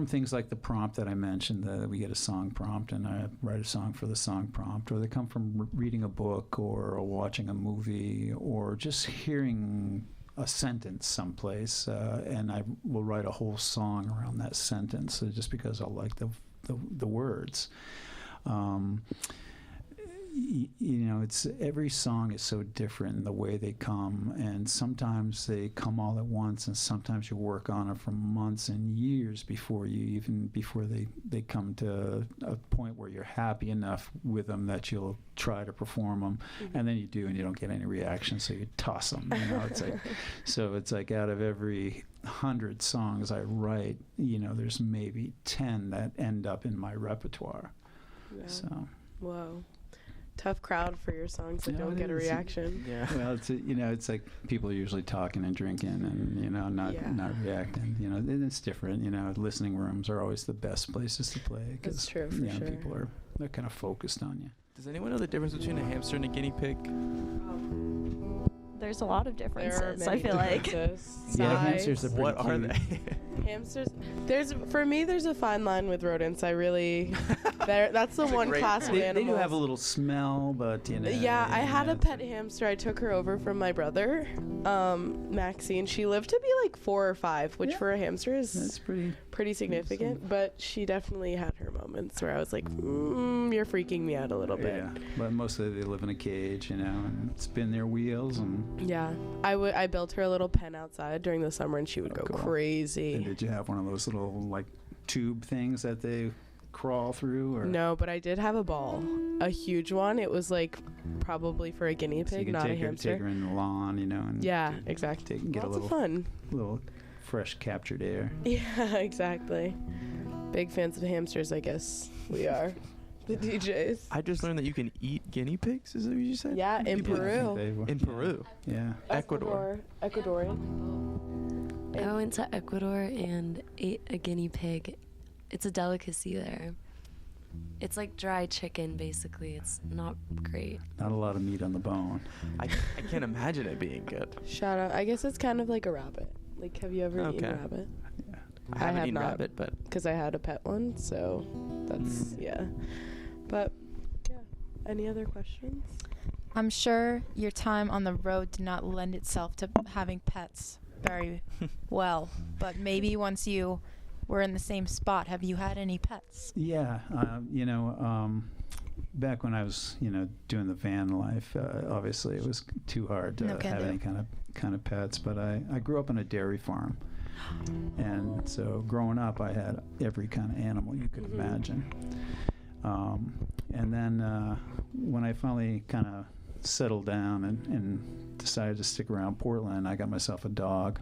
things like the prompt that I mentioned, that we get a song prompt and I write a song for the song prompt, or they come from reading a book or watching a movie or just hearing a sentence someplace, and I will write a whole song around that sentence just because I like the words. It's every song is so different in the way they come, and sometimes they come all at once, and sometimes you work on it for months and years before they come to a point where you're happy enough with them that you'll try to perform them, and then you do, and you don't get any reaction, so you toss them. It's like out of every 100 songs I write, there's maybe 10 that end up in my repertoire. Yeah. So. Whoa. Tough crowd for your songs that don't get a reaction. Yeah. Well, it's like people are usually talking and drinking and not reacting. And it's different. Listening rooms are always the best places to play because true, for sure. People they're kind of focused on you. Does anyone know the difference between a hamster and a guinea pig? There's a lot of differences. There are many I feel like. Yeah, hamsters are pretty What are cute. they? Hamsters. For me, there's a fine line with rodents. That's the one class of animals. They do have a little smell, but Yeah, I had a pet hamster. I took her over from my brother, Maxine. She lived to be like 4 or 5, which for a hamster is that's pretty significant. But she definitely had her moments where I was like, you're freaking me out a little bit. Yeah, but mostly they live in a cage, and spin their wheels and. Yeah, I built her a little pen outside during the summer, and she would go crazy. And did you have one of those little tube things that they crawl through? Or? No, but I did have a ball, a huge one. It was probably for a guinea pig, not a hamster. Take her in the lawn, and exactly. Get Lots a little of fun, little fresh captured air. Yeah, exactly. Big fans of hamsters, I guess we are. The DJs. I just learned that you can eat guinea pigs. Is that what you said? Yeah, in Peru. In Peru. Yeah. Ecuadorian. I went to Ecuador and ate a guinea pig. It's a delicacy there. It's like dry chicken, basically. It's not great. Not a lot of meat on the bone. I can't imagine it being good. Shout out. I guess it's kind of like a rabbit. Have you ever eaten a rabbit? Yeah. I haven't eaten not, rabbit, but because I had a pet one, so that's But any other questions? I'm sure your time on the road did not lend itself to having pets very well, but maybe once you were in the same spot, have you had any pets? Yeah, back when I was, doing the van life, obviously it was too hard to have any kind of pets. But I grew up on a dairy farm, and so growing up, I had every kind of animal you could imagine. And then when I finally kind of settled down and decided to stick around Portland, I got myself a dog,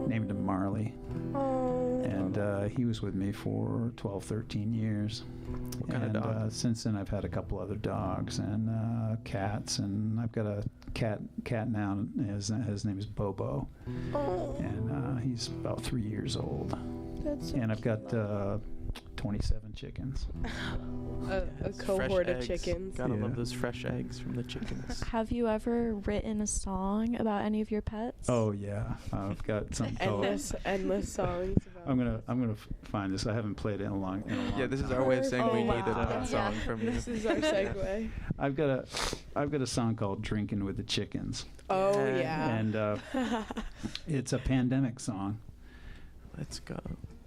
named him Marley. And he was with me for 12, 13 years. What kind of dog? Since then, I've had a couple other dogs and cats, and I've got a cat now. His name is Bobo, and he's about 3 years old. And I've got 27 chickens. A cohort of chickens. Gotta love those fresh eggs from the chickens. Have you ever written a song about any of your pets? Oh yeah, I've got some endless songs. I'm gonna find this. I haven't played it in a long Yeah, this time. is our way of saying we wow. needed a song from you. This is our segue. I've got a song called "Drinking with the Chickens." Oh yeah. And it's a pandemic song. Let's go.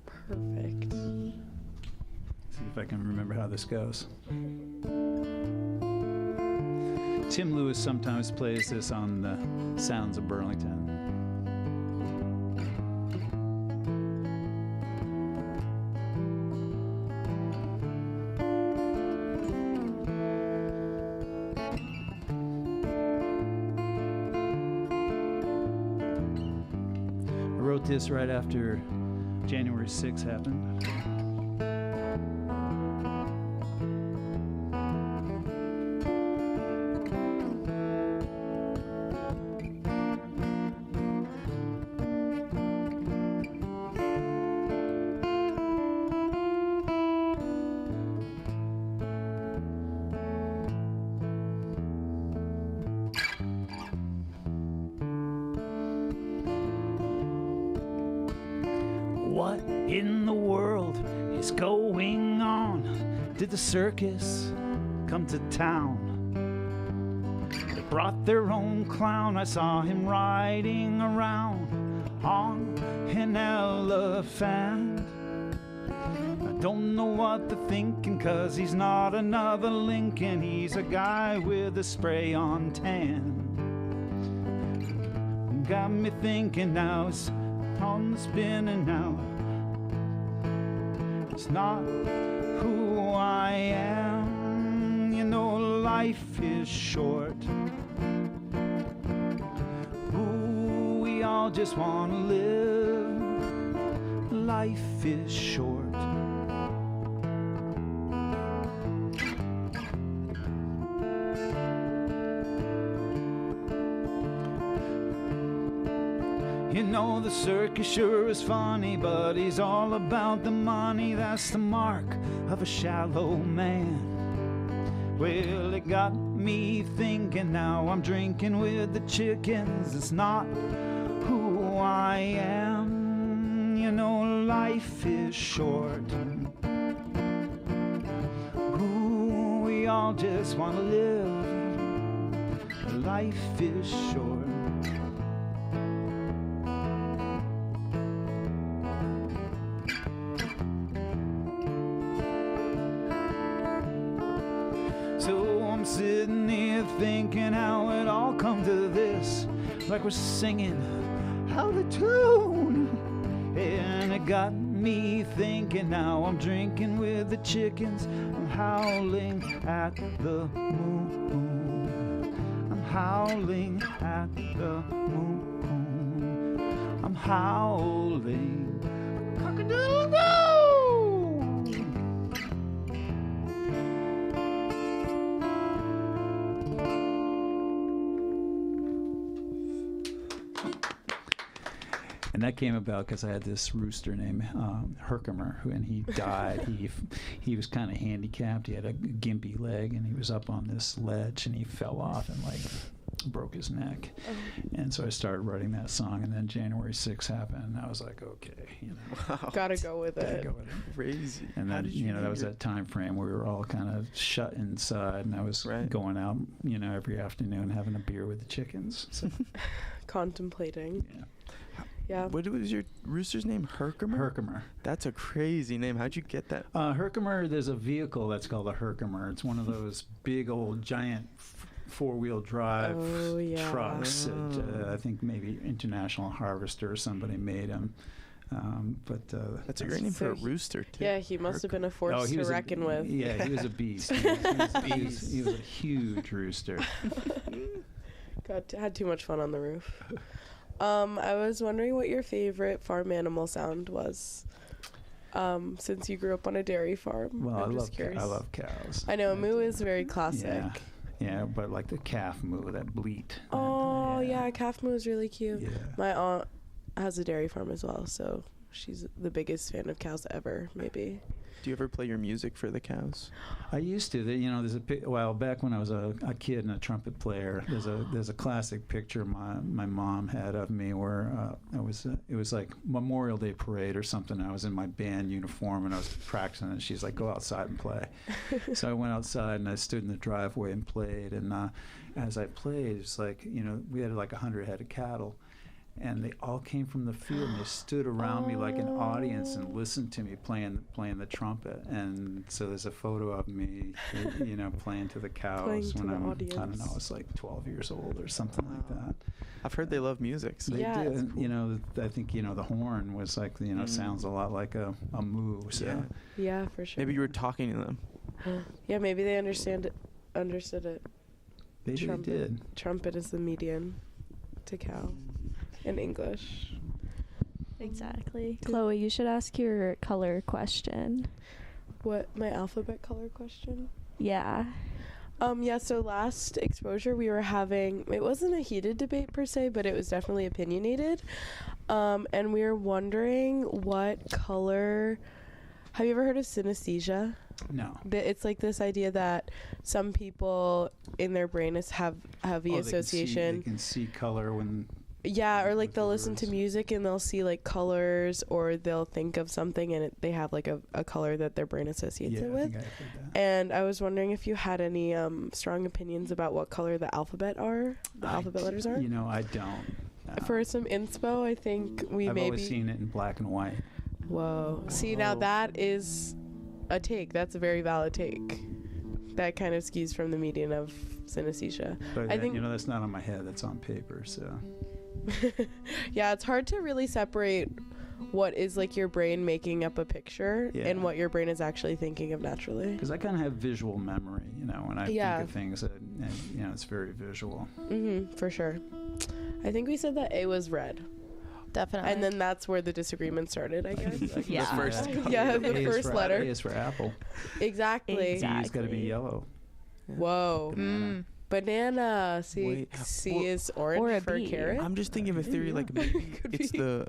Perfect. See if I can remember how this goes. Tim Lewis sometimes plays this on the Sounds of Burlington. I wrote this right after January 6th happened. in the world is going on? Did the circus come to town? They brought their own clown. I saw him riding around on an elephant. I don't know what they're thinking, 'cause he's not another Lincoln. He's a guy with a spray-on tan. Got me thinking now, it's on the spinning now. It's not who I am. You know, life is short. Ooh, we all just want to live. Life is short. You know, the circus sure is funny, but he's all about the money. That's the mark of a shallow man. Well, it got me thinking now. I'm drinking with the chickens. It's not who I am. You know, life is short. Ooh, we all just want to live. Life is short. So I'm sitting here thinking how it all come to this, like we're singing out of tune. And it got me thinking now. I'm drinking with the chickens. I'm howling at the moon. I'm howling at the moon. I'm howling. Cock-a-doodle-doo! And that came about because I had this rooster named Herkimer, and he died. He was kind of handicapped. He had a gimpy leg, and he was up on this ledge, and he fell off and broke his neck. And so I started writing that song, and then January 6th happened, and I was like, okay, Wow. Gotta go with it. Crazy. And then, that was that time frame where we were all kind of shut inside, and I was going out, every afternoon having a beer with the chickens. So. Contemplating. Yeah. Yeah. What was your rooster's name? Herkimer? Herkimer. That's a crazy name. How'd you get that? Herkimer, there's a vehicle that's called a Herkimer. It's one of those big old giant four-wheel drive trucks. I think maybe International Harvester or somebody made them. That's a great name for a rooster, too. Yeah, he must have been a force to reckon with. Yeah, he was a beast. He was a huge rooster. Had too much fun on the roof. I was wondering what your favorite farm animal sound was, since you grew up on a dairy farm. Well, I love cows. I know, moo is very classic. Yeah, but like the calf moo, that bleat. Oh, yeah, calf moo is really cute. Yeah. My aunt has a dairy farm as well, so she's the biggest fan of cows ever, maybe. Do you ever play your music for the cows? I used to. There's back when I was a kid and a trumpet player, there's a classic picture my mom had of me where it was like Memorial Day parade or something. I was in my band uniform and I was practicing, and she's like, go outside and play. So I went outside and I stood in the driveway and played. And as I played, it's like, we had like 100 head of cattle. And they all came from the field, and they stood around me like an audience and listened to me playing the trumpet. And so there's a photo of me, playing to the cows when I don't know, I was like 12 years old or something like that. I've heard they love music. So. They do. And, I think, the horn was like, sounds a lot like a moo. So. Yeah, for sure. Maybe you were talking to them. Yeah, maybe they understood it. They did. Trumpet is the median to cow. In English. Exactly. Chloe, you should ask your color question. What, my alphabet color question? Yeah. So last exposure we were having, it wasn't a heated debate per se, but it was definitely opinionated. And we were wondering what color, have you ever heard of synesthesia? No. It's like this idea that some people in their brain have the association. They can see color when Yeah, or like they'll listen to music and they'll see like colors, or they'll think of something and they have like a color that their brain associates it I with. think I've heard that. And I was wondering if you had any strong opinions about what color the alphabet letters are. You know, I don't. For some inspo, I think I've always seen it in black and white. Whoa. See, now that is a take. That's a very valid take. That kind of skews from the median of synesthesia. But I think, you know, that's not on my head. That's on paper. So. Yeah, it's hard to really separate what is like your brain making up a picture and what your brain is actually thinking of naturally. Because I kind of have visual memory, you know, when I think of things, and you know, it's very visual. For sure. I think we said that A was red. Definitely. And then that's where the disagreement started, I guess. The first the first letter. A is for apple. Exactly. It's got to be yellow. Whoa. Banana. See, C is orange for carrot. I'm just thinking of a theory, like maybe it's the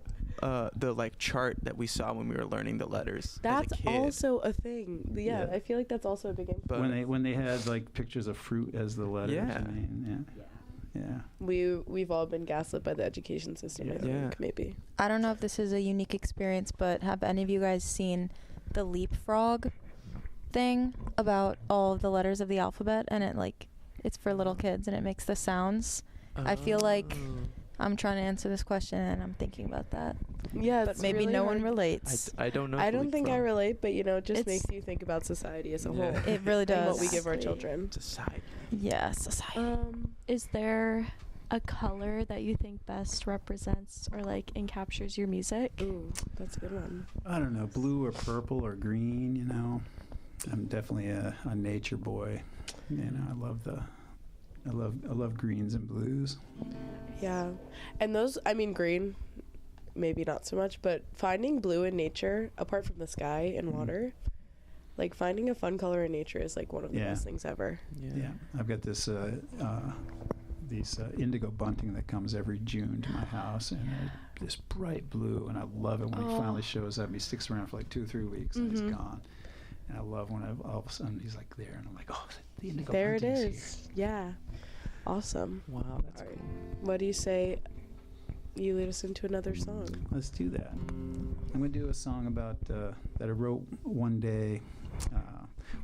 like chart that we saw when we were learning the letters. That's as a kid. also a thing. Yeah, I feel like that's also a big influence. But when they had like pictures of fruit as the letters. Yeah. I mean, yeah. We've all been gaslit by the education system. I think maybe. I don't know if this is a unique experience, but have any of you guys seen the leapfrog thing about all of the letters of the alphabet, and it's for little kids and it makes the sounds? I feel like I'm trying to answer this question and I'm thinking about that. Yeah, but maybe really no hard. one relates. I don't know. I don't think I relate, but you know, it just makes you think about society as a whole. It really does. And what we give our children. Society. Yeah, society. Is there a color that you think best represents or like encaptures your music? Ooh, that's a good one. I don't know, blue or purple or green, you know. I'm definitely a nature boy. You know, I love greens and blues. Yeah. And those, I mean, green, maybe not so much, but finding blue in nature, apart from the sky and water, like finding a fun color in nature is like one of the best things ever. Yeah. I've got this these indigo bunting that comes every June to my house, and this bright blue, and I love it when he finally shows up. He sticks around for like 2 or 3 weeks and he's gone. And I love when all of a sudden he's like there, and I'm like, oh, the indigo there it bunting's is. here. Yeah. Awesome. Wow, that's cool. What do you say you lead us into another song? Let's do that. I'm going to do a song about that I wrote one day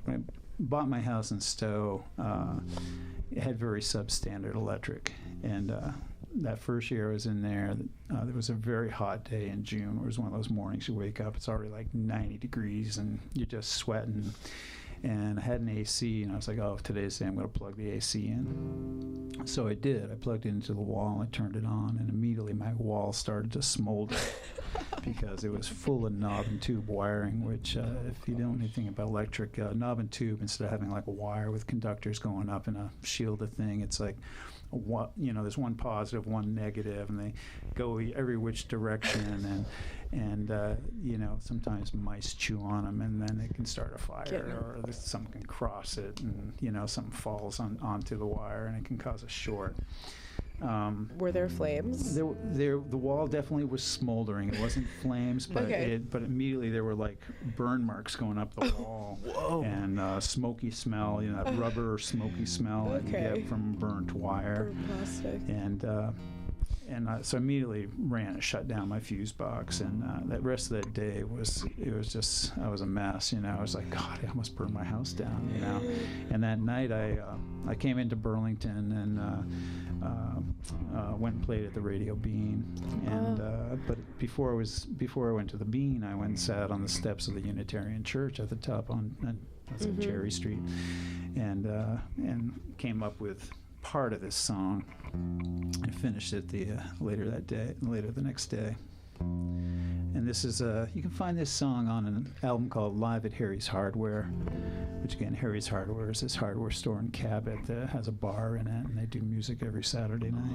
when I bought my house in Stowe. It had very substandard electric, and that first year I was in there, there was a very hot day in June. It was one of those mornings you wake up, it's already like 90 degrees, and you're just sweating. And I had an AC, and I was like, oh, today's the day I'm going to plug the AC in. So I did. I plugged it into the wall, and I turned it on, and immediately my wall started to smolder because it was full of knob and tube wiring, which if you don't know anything about electric, knob and tube, instead of having like a wire with conductors going up in a shielded thing, it's like, there's one positive, one negative, and they go every which direction, and sometimes mice chew on them, and then it can start a fire, or something can cross it, and something falls onto the wire, and it can cause a short. Were there flames? The wall definitely was smoldering. It wasn't flames, but but immediately there were like burn marks going up the wall. Whoa. And smoky smell, that rubber smoky smell that you get from burnt wire. Burnt plastic. And so I immediately ran and shut down my fuse box, and that rest of that day I was a mess, I was like, God, I almost burned my house down, And that night I came into Burlington and went and played at the Radio Bean, and but before I went to the Bean, I went and sat on the steps of the Unitarian Church at the top on Cherry Street, and came up with part of this song. I finished it later the next day. And this is you can find this song on an album called Live at Harry's Hardware, which again, Harry's Hardware is this hardware store in Cabot that has a bar in it, and they do music every Saturday night.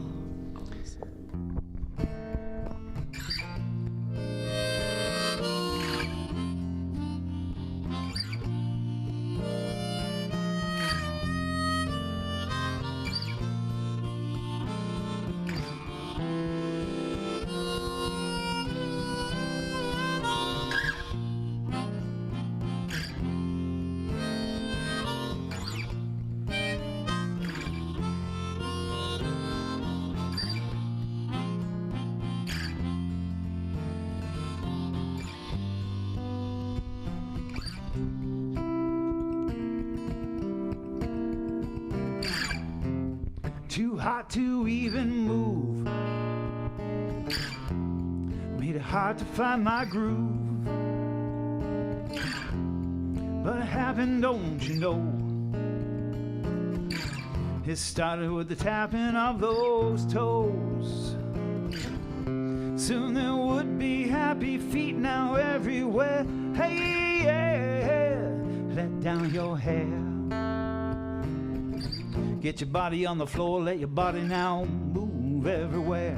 hot to even move. Made it hard to find my groove. But it happened, don't you know? It started with the tapping of those toes. Soon there would be happy feet now everywhere. Hey, yeah, let down your hair. Get your body on the floor, let your body now move everywhere.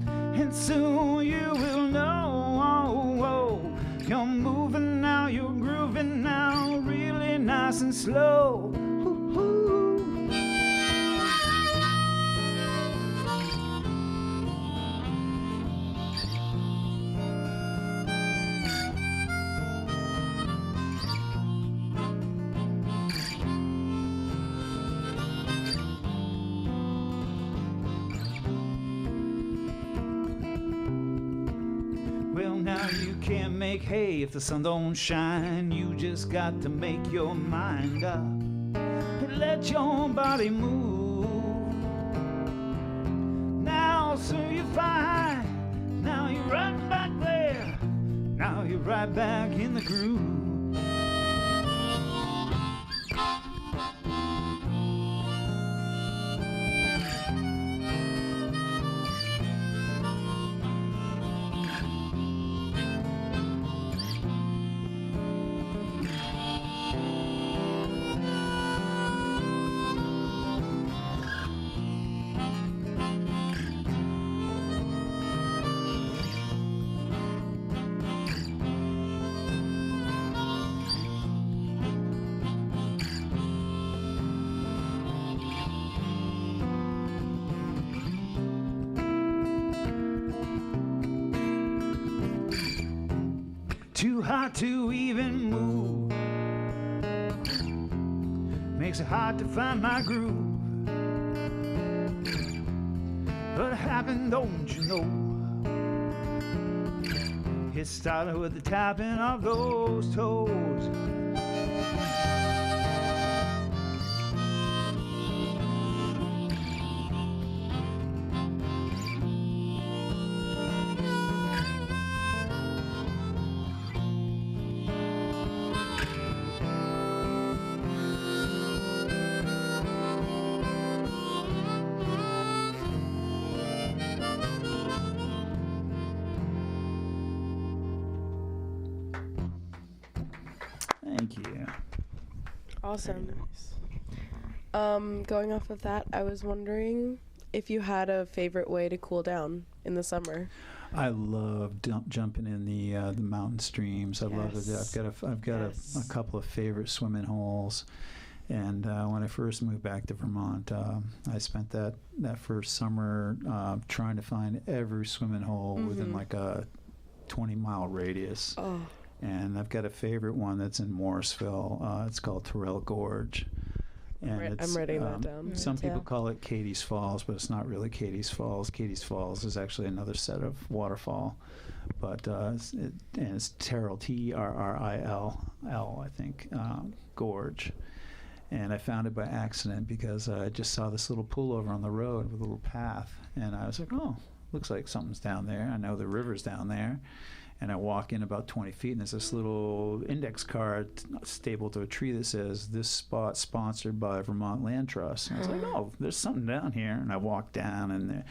And soon you will know, you're moving now, you're grooving now, really nice and slow. Ooh. Can't make hay if the sun don't shine. You just got to make your mind up and let your body move. Now soon you find, now you're right back there. Now you're right back in the groove. Too hot to even move. Makes it hard to find my groove. But it happened, don't you know? It started with the tapping of those toes. Thank you. Awesome. Going off of that, I was wondering if you had a favorite way to cool down in the summer. I love jumping in the mountain streams. I love it. I've got a couple of favorite swimming holes. And when I first moved back to Vermont, I spent that first summer trying to find every swimming hole within like a 20-mile radius. Oh. And I've got a favorite one that's in Morrisville. It's called Terrell Gorge. And I'm writing that down. Some people call it Katie's Falls, but it's not really Katie's Falls. Katie's Falls is actually another set of waterfall. But it's Terrell, T-E-R-R-I-L-L, I think, Gorge. And I found it by accident because I just saw this little pool over on the road with a little path. And I was like, oh, looks like something's down there. I know the river's down there. And I walk in about 20 feet, and there's this little index card stapled to a tree that says, "This spot sponsored by Vermont Land Trust." And I was like, oh, there's something down here. And I walk down and,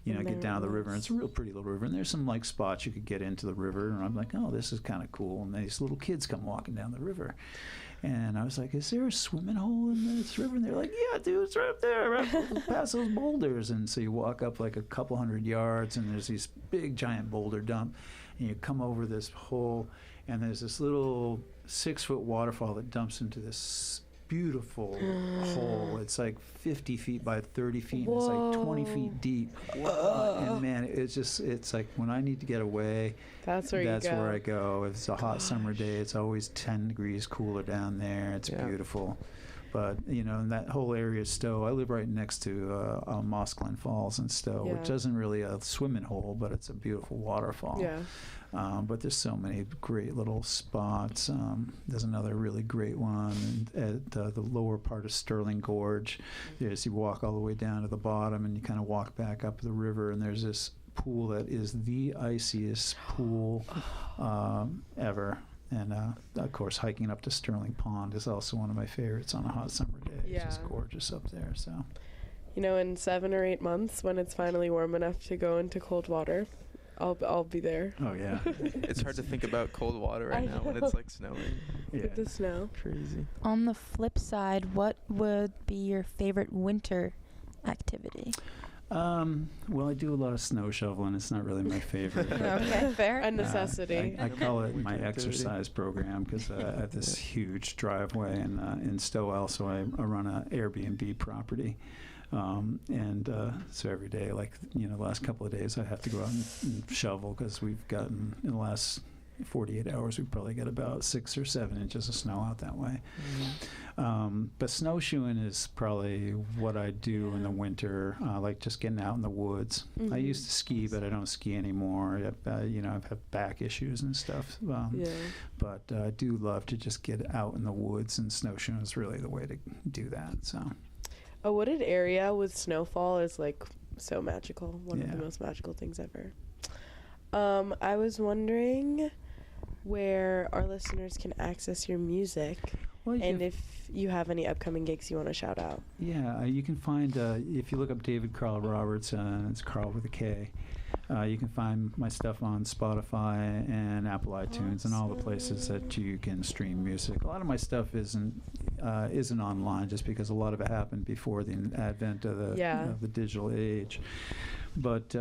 get down to the river. And it's a real pretty little river. And there's some, spots you could get into the river. And I'm like, oh, this is kind of cool. And these little kids come walking down the river. And I was like, is there a swimming hole in this river? And they're like, yeah, dude, it's right up there, right past those boulders. And so you walk up like a couple hundred yards, and there's these big, giant boulder dump. And you come over this hole, and there's this little 6-foot waterfall that dumps into this beautiful hole. It's like 50 feet by 30 feet, and it's like 20 feet deep. And man, it's like when I need to get away, that's where I go. If it's a hot summer day, it's always 10 degrees cooler down there. It's beautiful. But, you know, in that whole area of Stowe, I live right next to Moss Glen Falls in Stowe, which isn't really a swimming hole, but it's a beautiful waterfall. Yeah. But there's so many great little spots. There's another really great one at the lower part of Sterling Gorge. As you walk all the way down to the bottom and you kind of walk back up the river, and there's this pool that is the iciest pool ever. And, of course, hiking up to Sterling Pond is also one of my favorites on a hot summer day. It's just gorgeous up there. So, you know, in 7 or 8 months, when it's finally warm enough to go into cold water, I'll be there. Oh, yeah. It's hard to think about cold water right now when it's like snowing. With the snow. Crazy. On the flip side, what would be your favorite winter activity? Well, I do a lot of snow shoveling. It's not really my favorite. But, Okay, fair. A necessity. I call it my Weekend activity. exercise program because I have this huge driveway in Stowe. Also, I run an Airbnb property. So every day, like, you know, the last couple of days, I have to go out and shovel because we've gotten, in the last 48 hours, we've probably got about 6 or 7 inches of snow out that way. But snowshoeing is probably what I do in the winter, like just getting out in the woods. I used to ski, but I don't ski anymore. You know, I've had back issues and stuff. But I do love to just get out in the woods, and snowshoeing is really the way to do that. So. A wooded area with snowfall is like so magical. One of the most magical things ever. I was wondering where our listeners can access your music, and if you have any upcoming gigs you want to shout out. Yeah, you can find, if you look up David Karl Roberts, it's Karl with a K, you can find my stuff on Spotify and Apple iTunes and all the places that you can stream music. A lot of my stuff isn't online just because a lot of it happened before the advent of the digital age. But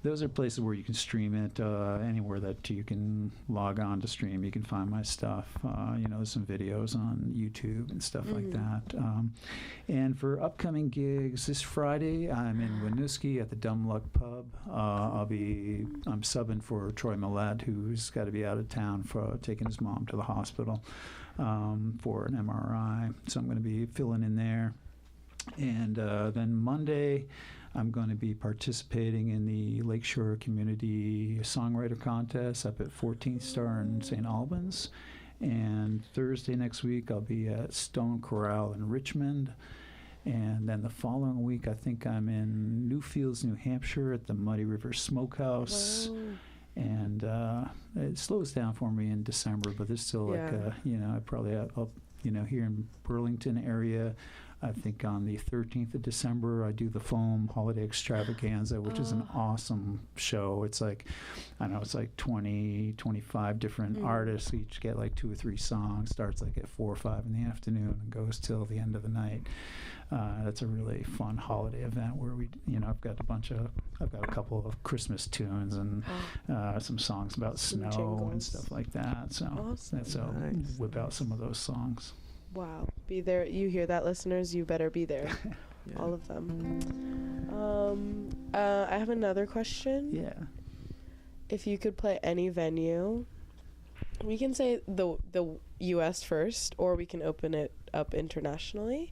those are places where you can stream it, anywhere that you can log on to stream. You can find my stuff. You know, there's some videos on YouTube and stuff like that. And for upcoming gigs, this Friday, I'm in Winooski at the Dumb Luck Pub. I'm subbing for Troy Millett, who's got to be out of town for taking his mom to the hospital for an MRI. So I'm going to be filling in there. And then Monday, I'm going to be participating in the Lakeshore Community Songwriter Contest up at 14th Star in St. Albans. And Thursday next week, I'll be at Stone Corral in Richmond. And then the following week, I think I'm in Newfields, New Hampshire at the Muddy River Smokehouse. Whoa. And it slows down for me in December, but there's still you know, I probably, you know, here in Burlington area, I think on the 13th of December, I do the Foam Holiday Extravaganza, which is an awesome show. It's like, I don't know, it's like 20, 25 different artists. Each get like 2 or 3 songs. Starts like at 4 or 5 in the afternoon and goes till the end of the night. That's a really fun holiday event where we, you know, I've got a couple of Christmas tunes and some songs about snow jingles and stuff like that. So whip out some of those songs. Wow. Be there. You hear that, listeners? You better be there. All of them. I have another question. Yeah. If you could play any venue, we can say the U.S. first, or we can open it up internationally.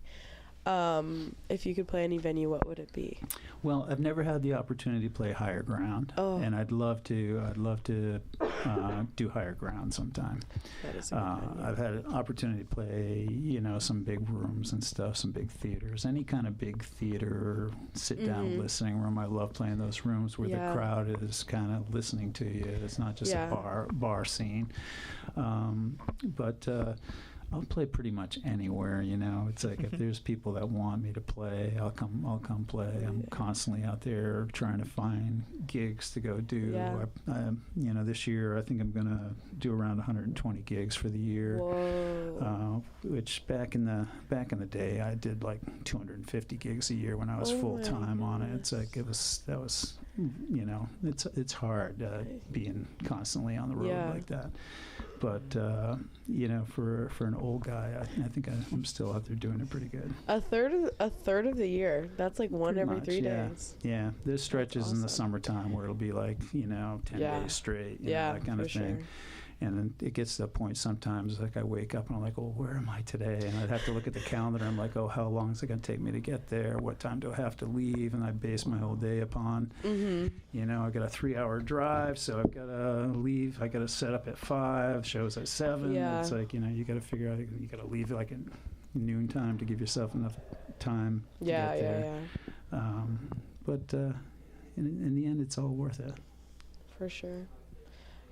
If you could play any venue, what would it be? Well, I've never had the opportunity to play Higher Ground, and I'd love to do Higher Ground sometime. That is a good venue. I've had an opportunity to play, you know, some big rooms and stuff, some big theaters, any kind of big theater, sit-down listening room. I love playing those rooms where the crowd is kind of listening to you. It's not just a bar scene. But I'll play pretty much anywhere, you know. It's like if there's people that want me to play, I'll come play. I'm constantly out there trying to find gigs to go do. You know, this year I think I'm gonna do around 120 gigs for the year. Whoa. Which back in the day I did like 250 gigs a year when I was full time on it. It's like that was you know, it's hard being constantly on the road like that. But you know, for an old guy, I think I'm still out there doing it pretty good. A third of the year. That's like one every 3 days. Yeah, there's stretches in the summertime where it'll be like, you know, 10 days straight, you know, that kind of thing. Sure. And then it gets to a point sometimes, like I wake up and I'm like, oh, where am I today? And I'd have to look at the calendar. I'm like, oh, how long is it going to take me to get there? What time do I have to leave? And I base my whole day upon, you know, I got a 3-hour drive, so I've got to leave. I got to set up at 5, shows at 7. Yeah. It's like, you know, you got to figure out, you got to leave like at noon time to give yourself enough time to get there. But in the end, it's all worth it. For sure.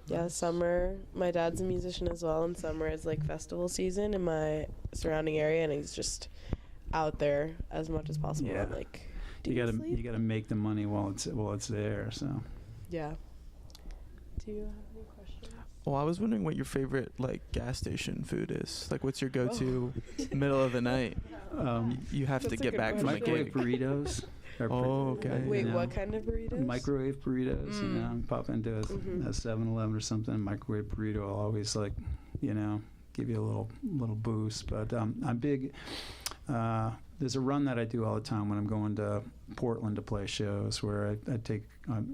Yeah, summer. My dad's a musician as well, and summer is like festival season in my surrounding area, and he's just out there as much as possible. Yeah. And, like, You gotta make the money while it's there. So. Yeah. Do you have any questions? Well, I was wondering what your favorite like gas station food is. Like, what's your go-to middle of the night? You have to That's a get good back from a Microwave gig. burritos. Oh, okay. Wait, You know, what kind of burritos? Microwave burritos. You know, pop into a 7-Eleven or something. Microwave burrito will always, like, you know, give you a little boost. But I'm big. There's a run that I do all the time when I'm going to Portland to play shows, where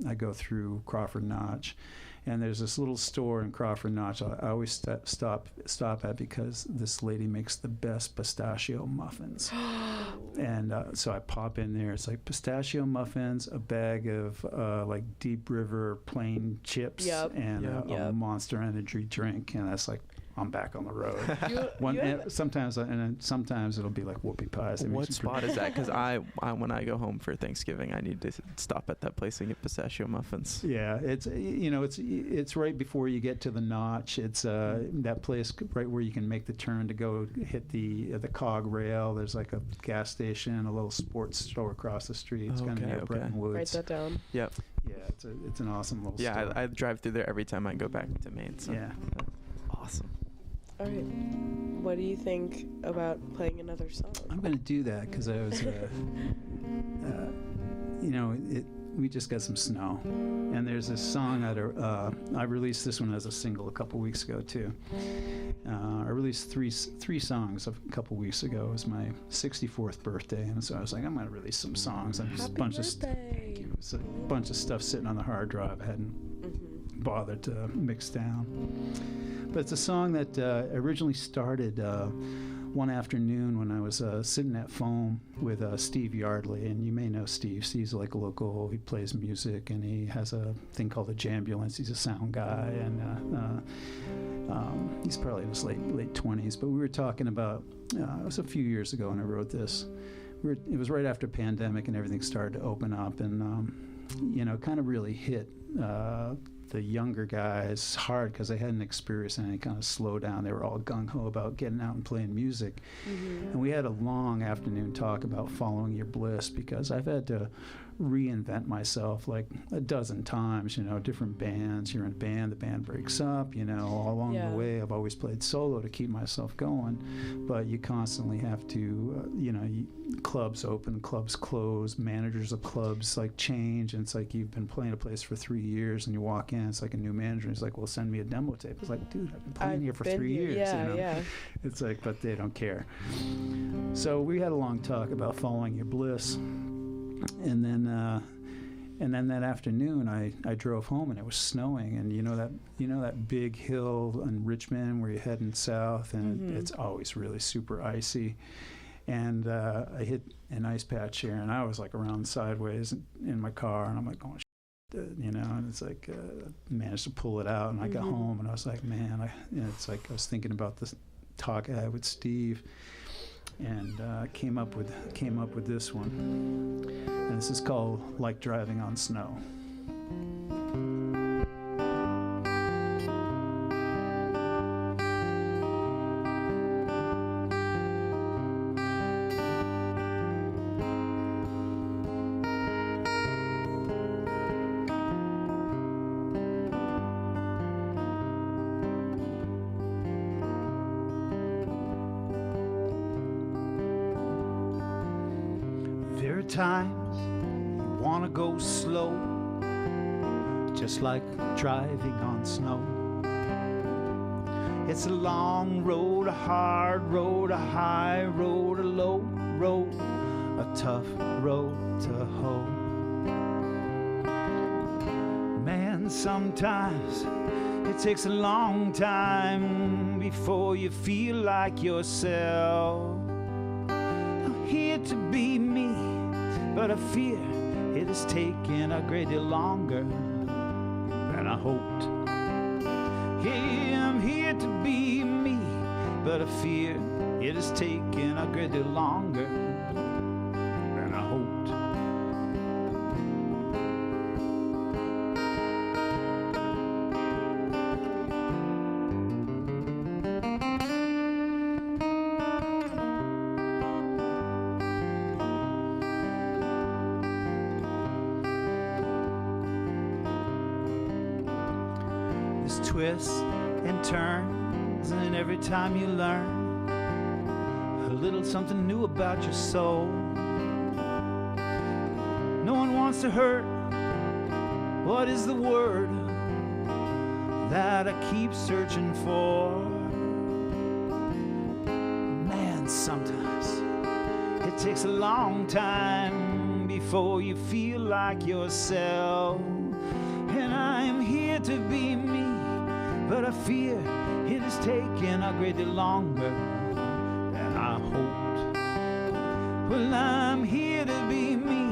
I go through Crawford Notch. And there's this little store in Crawford Notch I always stop at, because this lady makes the best pistachio muffins. And so I pop in there. It's like pistachio muffins, a bag of like Deep River plain chips, and a Monster Energy drink. And that's like, I'm back on the road. Sometimes it'll be like whoopie pies. What spot is that? Because I when I go home for Thanksgiving, I need to stop at that place and get pistachio muffins. Yeah, it's right before you get to the Notch. It's that place right where you can make the turn to go hit the cog rail. There's like a gas station, a little sports store across the street. It's kind of near Bretton Woods. Write that down. Yep. Yeah, it's an awesome little store. Yeah, I drive through there every time I go back to Maine. So Yeah. Awesome. All right. What do you think about playing another song? I'm going to do that because I was, you know, we just got some snow, and there's this song I released this one as a single a couple weeks ago too. I released three songs a couple weeks ago. It was my 64th birthday, and so I was like, I'm going to release some songs. And Happy a bunch birthday. It's a bunch of stuff sitting on the hard drive I hadn't bothered to mix down. But it's a song that originally started one afternoon when I was sitting at Foam with Steve Yardley, and you may know Steve. Steve's like a local. He plays music, and he has a thing called the Jambulance. He's a sound guy, and he's probably in his late 20s. But we were talking about it was a few years ago when I wrote this. It was right after pandemic and everything started to open up, and you know, kind of really hit the younger guys hard because they hadn't experienced any kind of slowdown. They were all gung-ho about getting out and playing music. And we had a long afternoon talk about following your bliss, because I've had to reinvent myself like a dozen times, you know, different bands. You're in a band, the band breaks up, you know, all along the way I've always played solo to keep myself going, but you constantly have to, you know, clubs open, clubs close, managers of clubs like change, and it's like you've been playing a place for 3 years and you walk in, it's like a new manager, he's like, well, send me a demo tape. It's like, dude, I've been playing here for 3 years. Yeah, you know? yeah. It's like, but they don't care. So we had a long talk about following your bliss. And then that afternoon, I drove home and it was snowing, and you know that big hill in Richmond where you're heading south, and it's always really super icy. And I hit an ice patch here, and I was like around sideways in my car, and I'm like, oh, you know, and it's like managed to pull it out, and I got home, and I was like, man, it's like I was thinking about this talk I had with Steve. And came up with this one, and this is called "Like Driving on Snow." Times you wanna go slow, just like driving on snow. It's a long road, a hard road, a high road, a low road, a tough road to hoe. Man, sometimes it It takes a long time before you feel like yourself. I'm here to be me, but I fear it has taken a great deal longer than I hoped. Yeah, I'm here to be me, but I fear it has taken a great deal longer than I hoped. Twists and turns, and every time you learn a little something new about your soul. No one wants to hurt. What is the word that I keep searching for? Man, sometimes it takes a long time before you feel like yourself. And I'm here to be me, but I fear it has taken a great deal longer than I hoped. Well, I'm here to be me,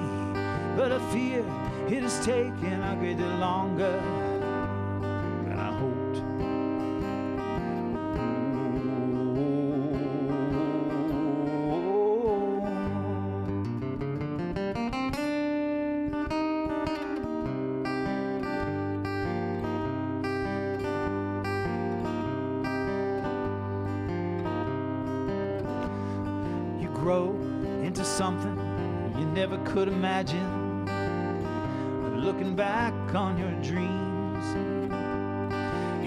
but I fear it has taken a great deal longer than I hoped. Grow into something you never could imagine. Looking back on your dreams,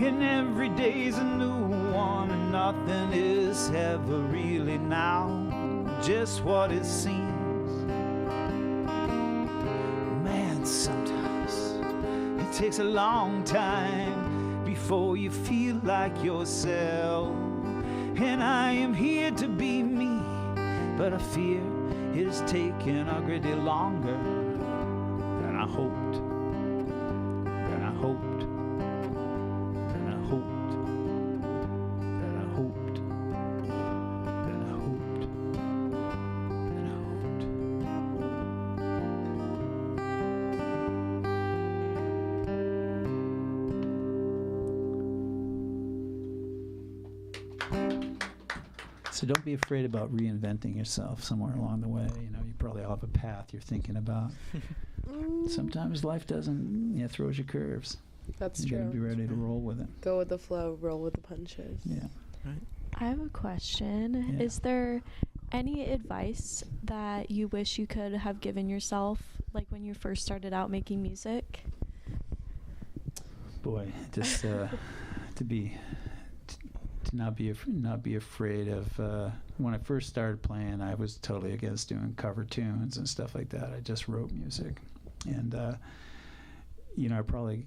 and every day's a new one, and nothing is ever really now just what it seems. Man, sometimes it takes a long time before you feel like yourself. And I am here to be me, but I fear it has taken a great deal longer than I hoped, than I hoped, than I hoped, than I hoped, than I hoped, than I hoped. So don't be afraid about reinventing yourself somewhere along the way. You know, you probably all have a path you're thinking about. Sometimes life doesn't, throws you curves. That's you true. You gotta be ready to roll with it. Go with the flow, roll with the punches. Yeah. Right. I have a question. Yeah. Is there any advice that you wish you could have given yourself, like when you first started out making music? Boy, just to not be afraid of. When I first started playing, I was totally against doing cover tunes and stuff like that. I just wrote music, and I probably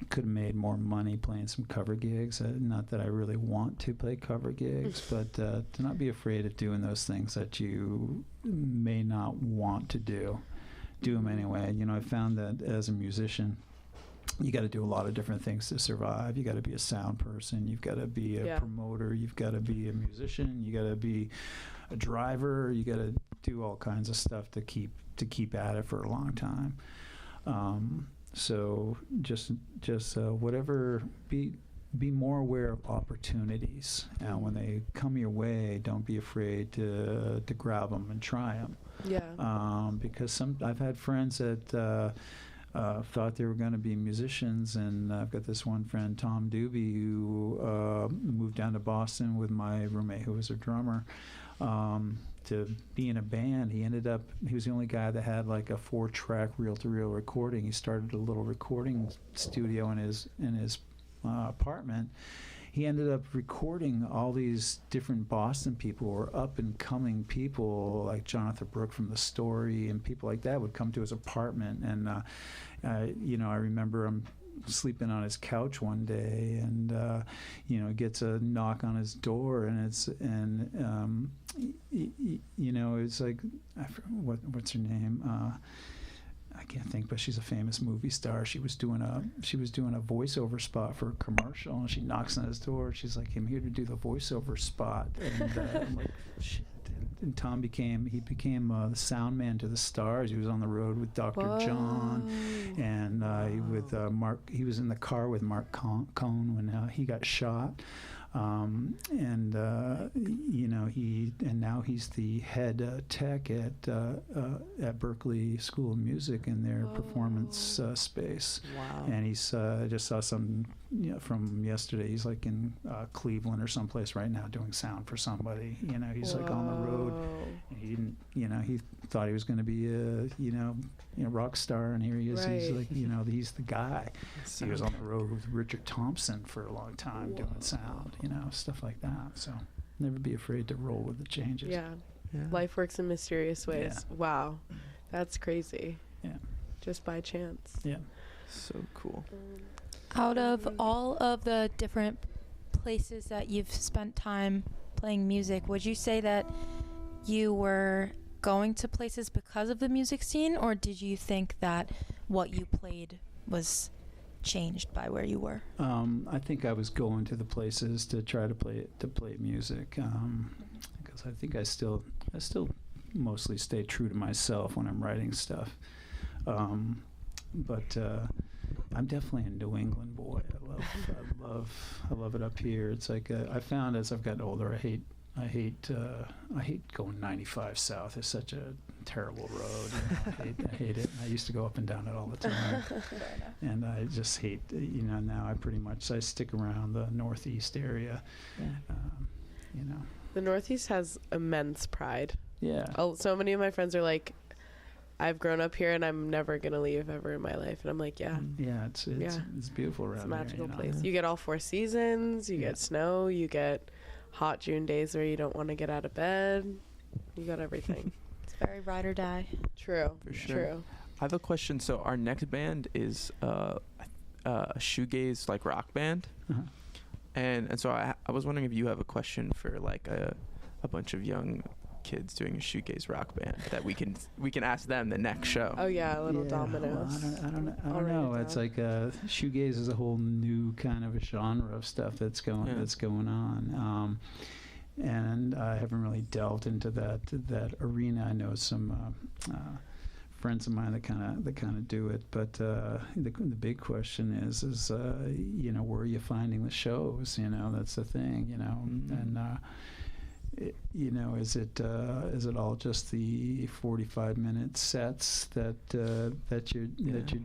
could have made more money playing some cover gigs. Not that I really want to play cover gigs, but to not be afraid of doing those things that you may not want to do. Do them anyway. I found that as a musician, you got to do a lot of different things to survive. You got to be a sound person. You've got to be a promoter. You've got to be a musician. You got to be a driver. You got to do all kinds of stuff to keep at it for a long time. So just whatever. Be more aware of opportunities, and when they come your way, don't be afraid to grab them and try them. Yeah. Because I've had friends that. Thought they were going to be musicians, and I've got this one friend, Tom Doobie, who moved down to Boston with my roommate, who was a drummer, to be in a band. He was the only guy that had like a 4-track reel-to-reel recording. He started a little recording studio in his apartment. He ended up recording all these different Boston people, or up-and-coming people, like Jonathan Brooke from The Story, and people like that would come to his apartment. And I remember him sleeping on his couch one day, and gets a knock on his door, and it's like, what's her name? I can't think, but she's a famous movie star. She was doing a voiceover spot for a commercial, and she knocks on his door. She's like, "I'm here to do the voiceover spot," and I'm like, "Shit." And Tom became the sound man to the stars. He was on the road with Dr. John, and with Mark. He was in the car with Mark Cohn when he got shot. Now he's the head tech at Berkeley School of Music in their performance space. Wow. And he's I just saw some from yesterday. He's like in Cleveland or someplace right now doing sound for somebody. He's like on the road. And he didn't. He thought he was going to be a rock star, and here he is. Right. He's like he's the guy. He was on the road with Richard Thompson for a long time doing sound. Stuff like that. So never be afraid to roll with the changes. Yeah. Life works in mysterious ways. Yeah. Wow. That's crazy. Yeah. Just by chance. Yeah. So cool. Out of all of the different places that you've spent time playing music, would you say that you were going to places because of the music scene, or did you think that what you played was changed by where you were? I think I was going to the places to try to play music, because I think I still mostly stay true to myself when I'm writing stuff. But I'm definitely a New England boy. I love it up here. It's like I found as I've gotten older, I hate going 95 south. It's such a terrible road. I hate it. I used to go up and down it all the time, and I just hate. Now I stick around the Northeast area. The Northeast has immense pride. Yeah. So many of my friends are like, I've grown up here and I'm never gonna leave ever in my life. And I'm like, yeah. Yeah, it's beautiful around It's a magical here, place. You get all 4 seasons. You get snow. You get hot June days where you don't want to get out of bed. You got everything. It's very ride or die. True. For sure. True. I have a question. So our next band is a shoegaze rock band, and so I was wondering if you have a question for like a bunch of young kids doing a shoegaze rock band that we can ask them the next show. Oh yeah, a little dominoes. Well, I don't know. It's like shoegaze is a whole new kind of a genre of stuff that's going on, and I haven't really delved into that arena. I know some friends of mine that kind of do it, but the big question is where are you finding the shows? That's the thing. And is it all just the 45-minute sets that you're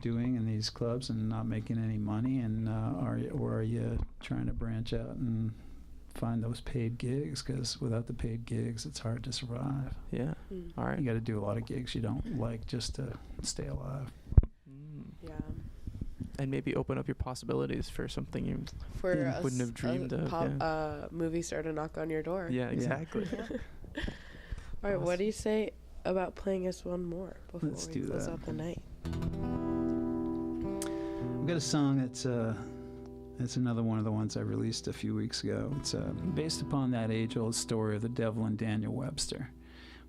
doing in these clubs and not making any money, and are you trying to branch out and find those paid gigs? Because without the paid gigs, it's hard to survive. Yeah. All right. You got to do a lot of gigs you don't like just to stay alive. Yeah. And maybe open up your possibilities for something you wouldn't have dreamed of. Movie star to knock on your door. Yeah, exactly. All right, what do you say about playing us one more before Let's we do close that. out the night? I've got a song that's another one of the ones I released a few weeks ago. It's based upon that age-old story of the devil and Daniel Webster,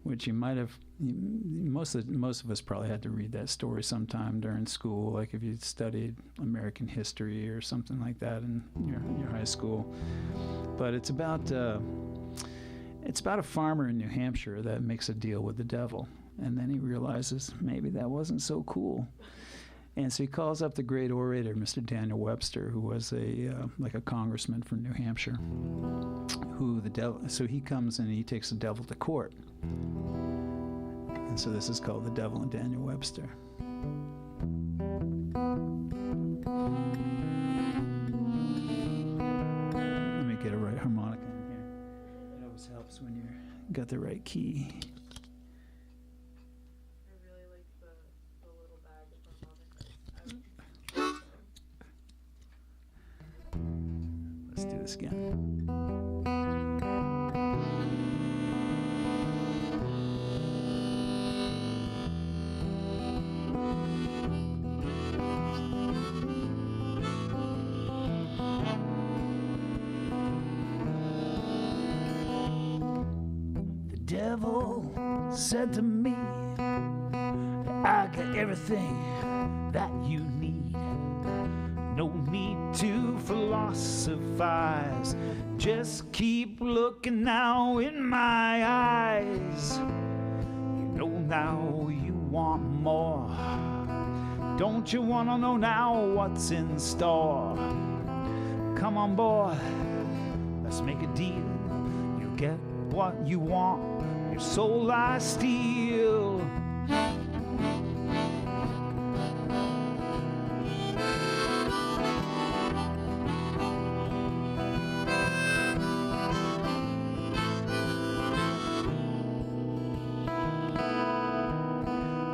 which most of us probably had to read that story sometime during school, like if you studied American history or something like that in your high school. But it's about a farmer in New Hampshire that makes a deal with the devil, and then he realizes maybe that wasn't so cool. And so he calls up the great orator, Mr. Daniel Webster, who was a congressman from New Hampshire. So he comes and he takes the devil to court. And so this is called The Devil and Daniel Webster. Let me get a right harmonica in here. It always helps when you got the right key. I really like the little bag of harmonicas. Let's do this again. The devil said to me, I got everything that you need. No need to philosophize. Just keep looking now in my eyes. You know now you want more. Don't you wanna know now what's in store? Come on, boy, let's make a deal. You get what you want, your soul I steal.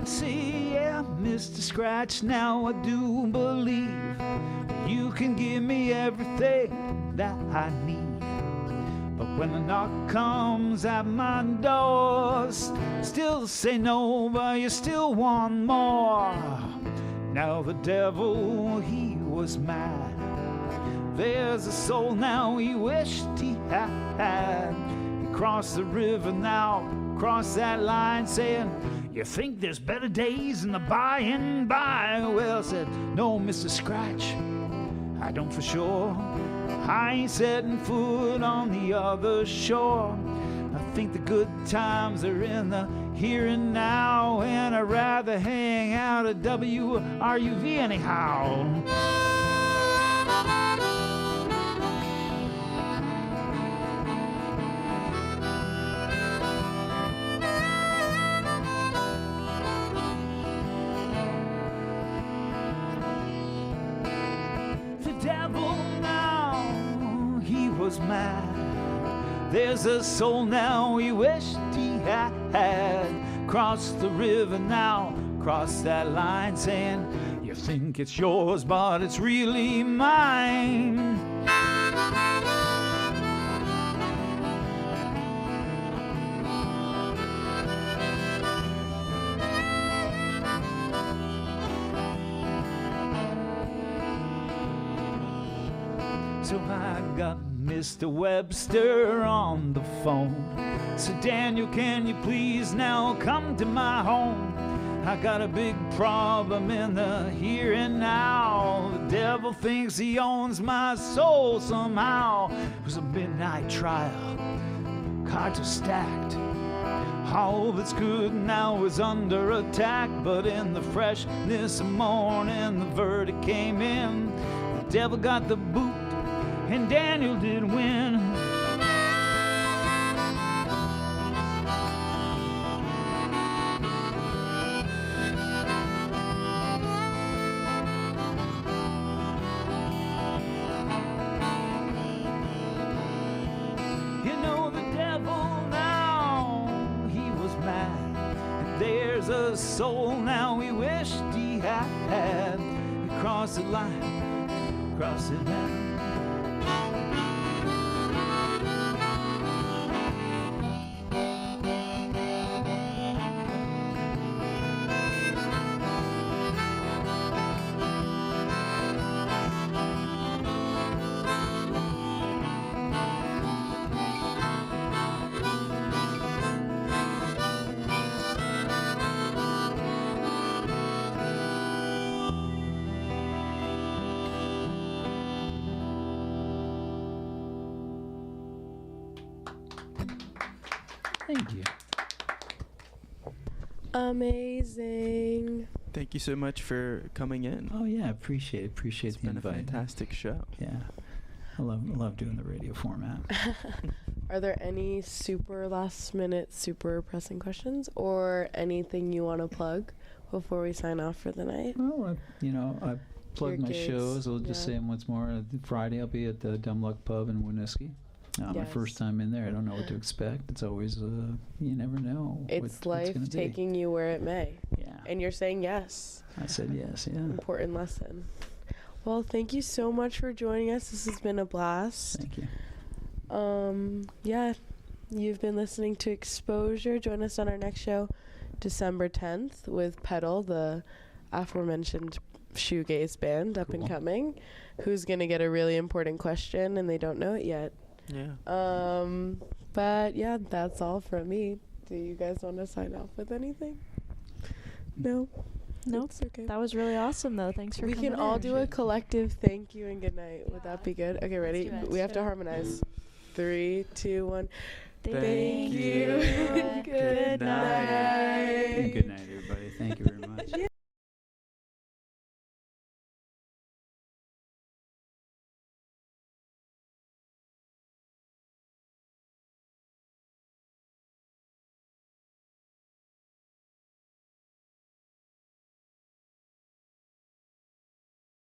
See, yeah, Mr. Scratch, now I do believe you can give me everything that I need. But when the knock comes at my door, still say no, but you still want more. Now the devil, he was mad. There's a soul now he wished he had. He crossed the river now, crossed that line saying, you think there's better days in the by and by? Well, said, no, Mr. Scratch, I don't for sure. I ain't setting foot on the other shore. I think the good times are in the here and now, and I'd rather hang out at WRUV anyhow. Was mad. There's a soul now he wished he had. Crossed the river now, crossed that line saying, you think it's yours, but it's really mine. So I got Mr. Webster on the phone. So Daniel, can you please now come to my home? I got a big problem in the here and now. The devil thinks he owns my soul somehow. It was a midnight trial, cards are stacked. All that's good now is under attack. But in the freshness of morning, the verdict came in. The devil got the boot and Daniel did win. You know the devil now, he was mad. And there's a soul now he wished he had. He crossed the line, crossed it down. Thank you. Amazing. Thank you so much for coming in. Oh yeah, appreciate the It's been a invite. fantastic show. Yeah, I love doing the radio format. Are there any super last minute, super pressing questions or anything you want to plug before we sign off for the night? Well, I plug my gigs, shows. I'll just say them once more. Friday I'll be at the Dumb Luck Pub in Winooski. My Yes. first time in there. I don't know what to expect. It's always, you never know. It's what's life gonna be. taking you where it may. Yeah. And you're saying yes. I said yes, yeah. Important lesson. Well, thank you so much for joining us. This has been a blast. Thank you. Yeah, you've been listening to Exposure. Join us on our next show, December 10th, with Pedal, the aforementioned shoegaze band up and Cool. coming, who's going to get a really important question, and they don't know it yet. Yeah. But yeah, that's all from me. Do you guys want to sign off with anything? No. Nope. It's okay. That was really awesome, though. Thanks for We coming can all in. do a collective thank you and good night. Would that be good? Okay, ready? do it. We have to harmonize. 3, 2, 1. Thank you. Good night.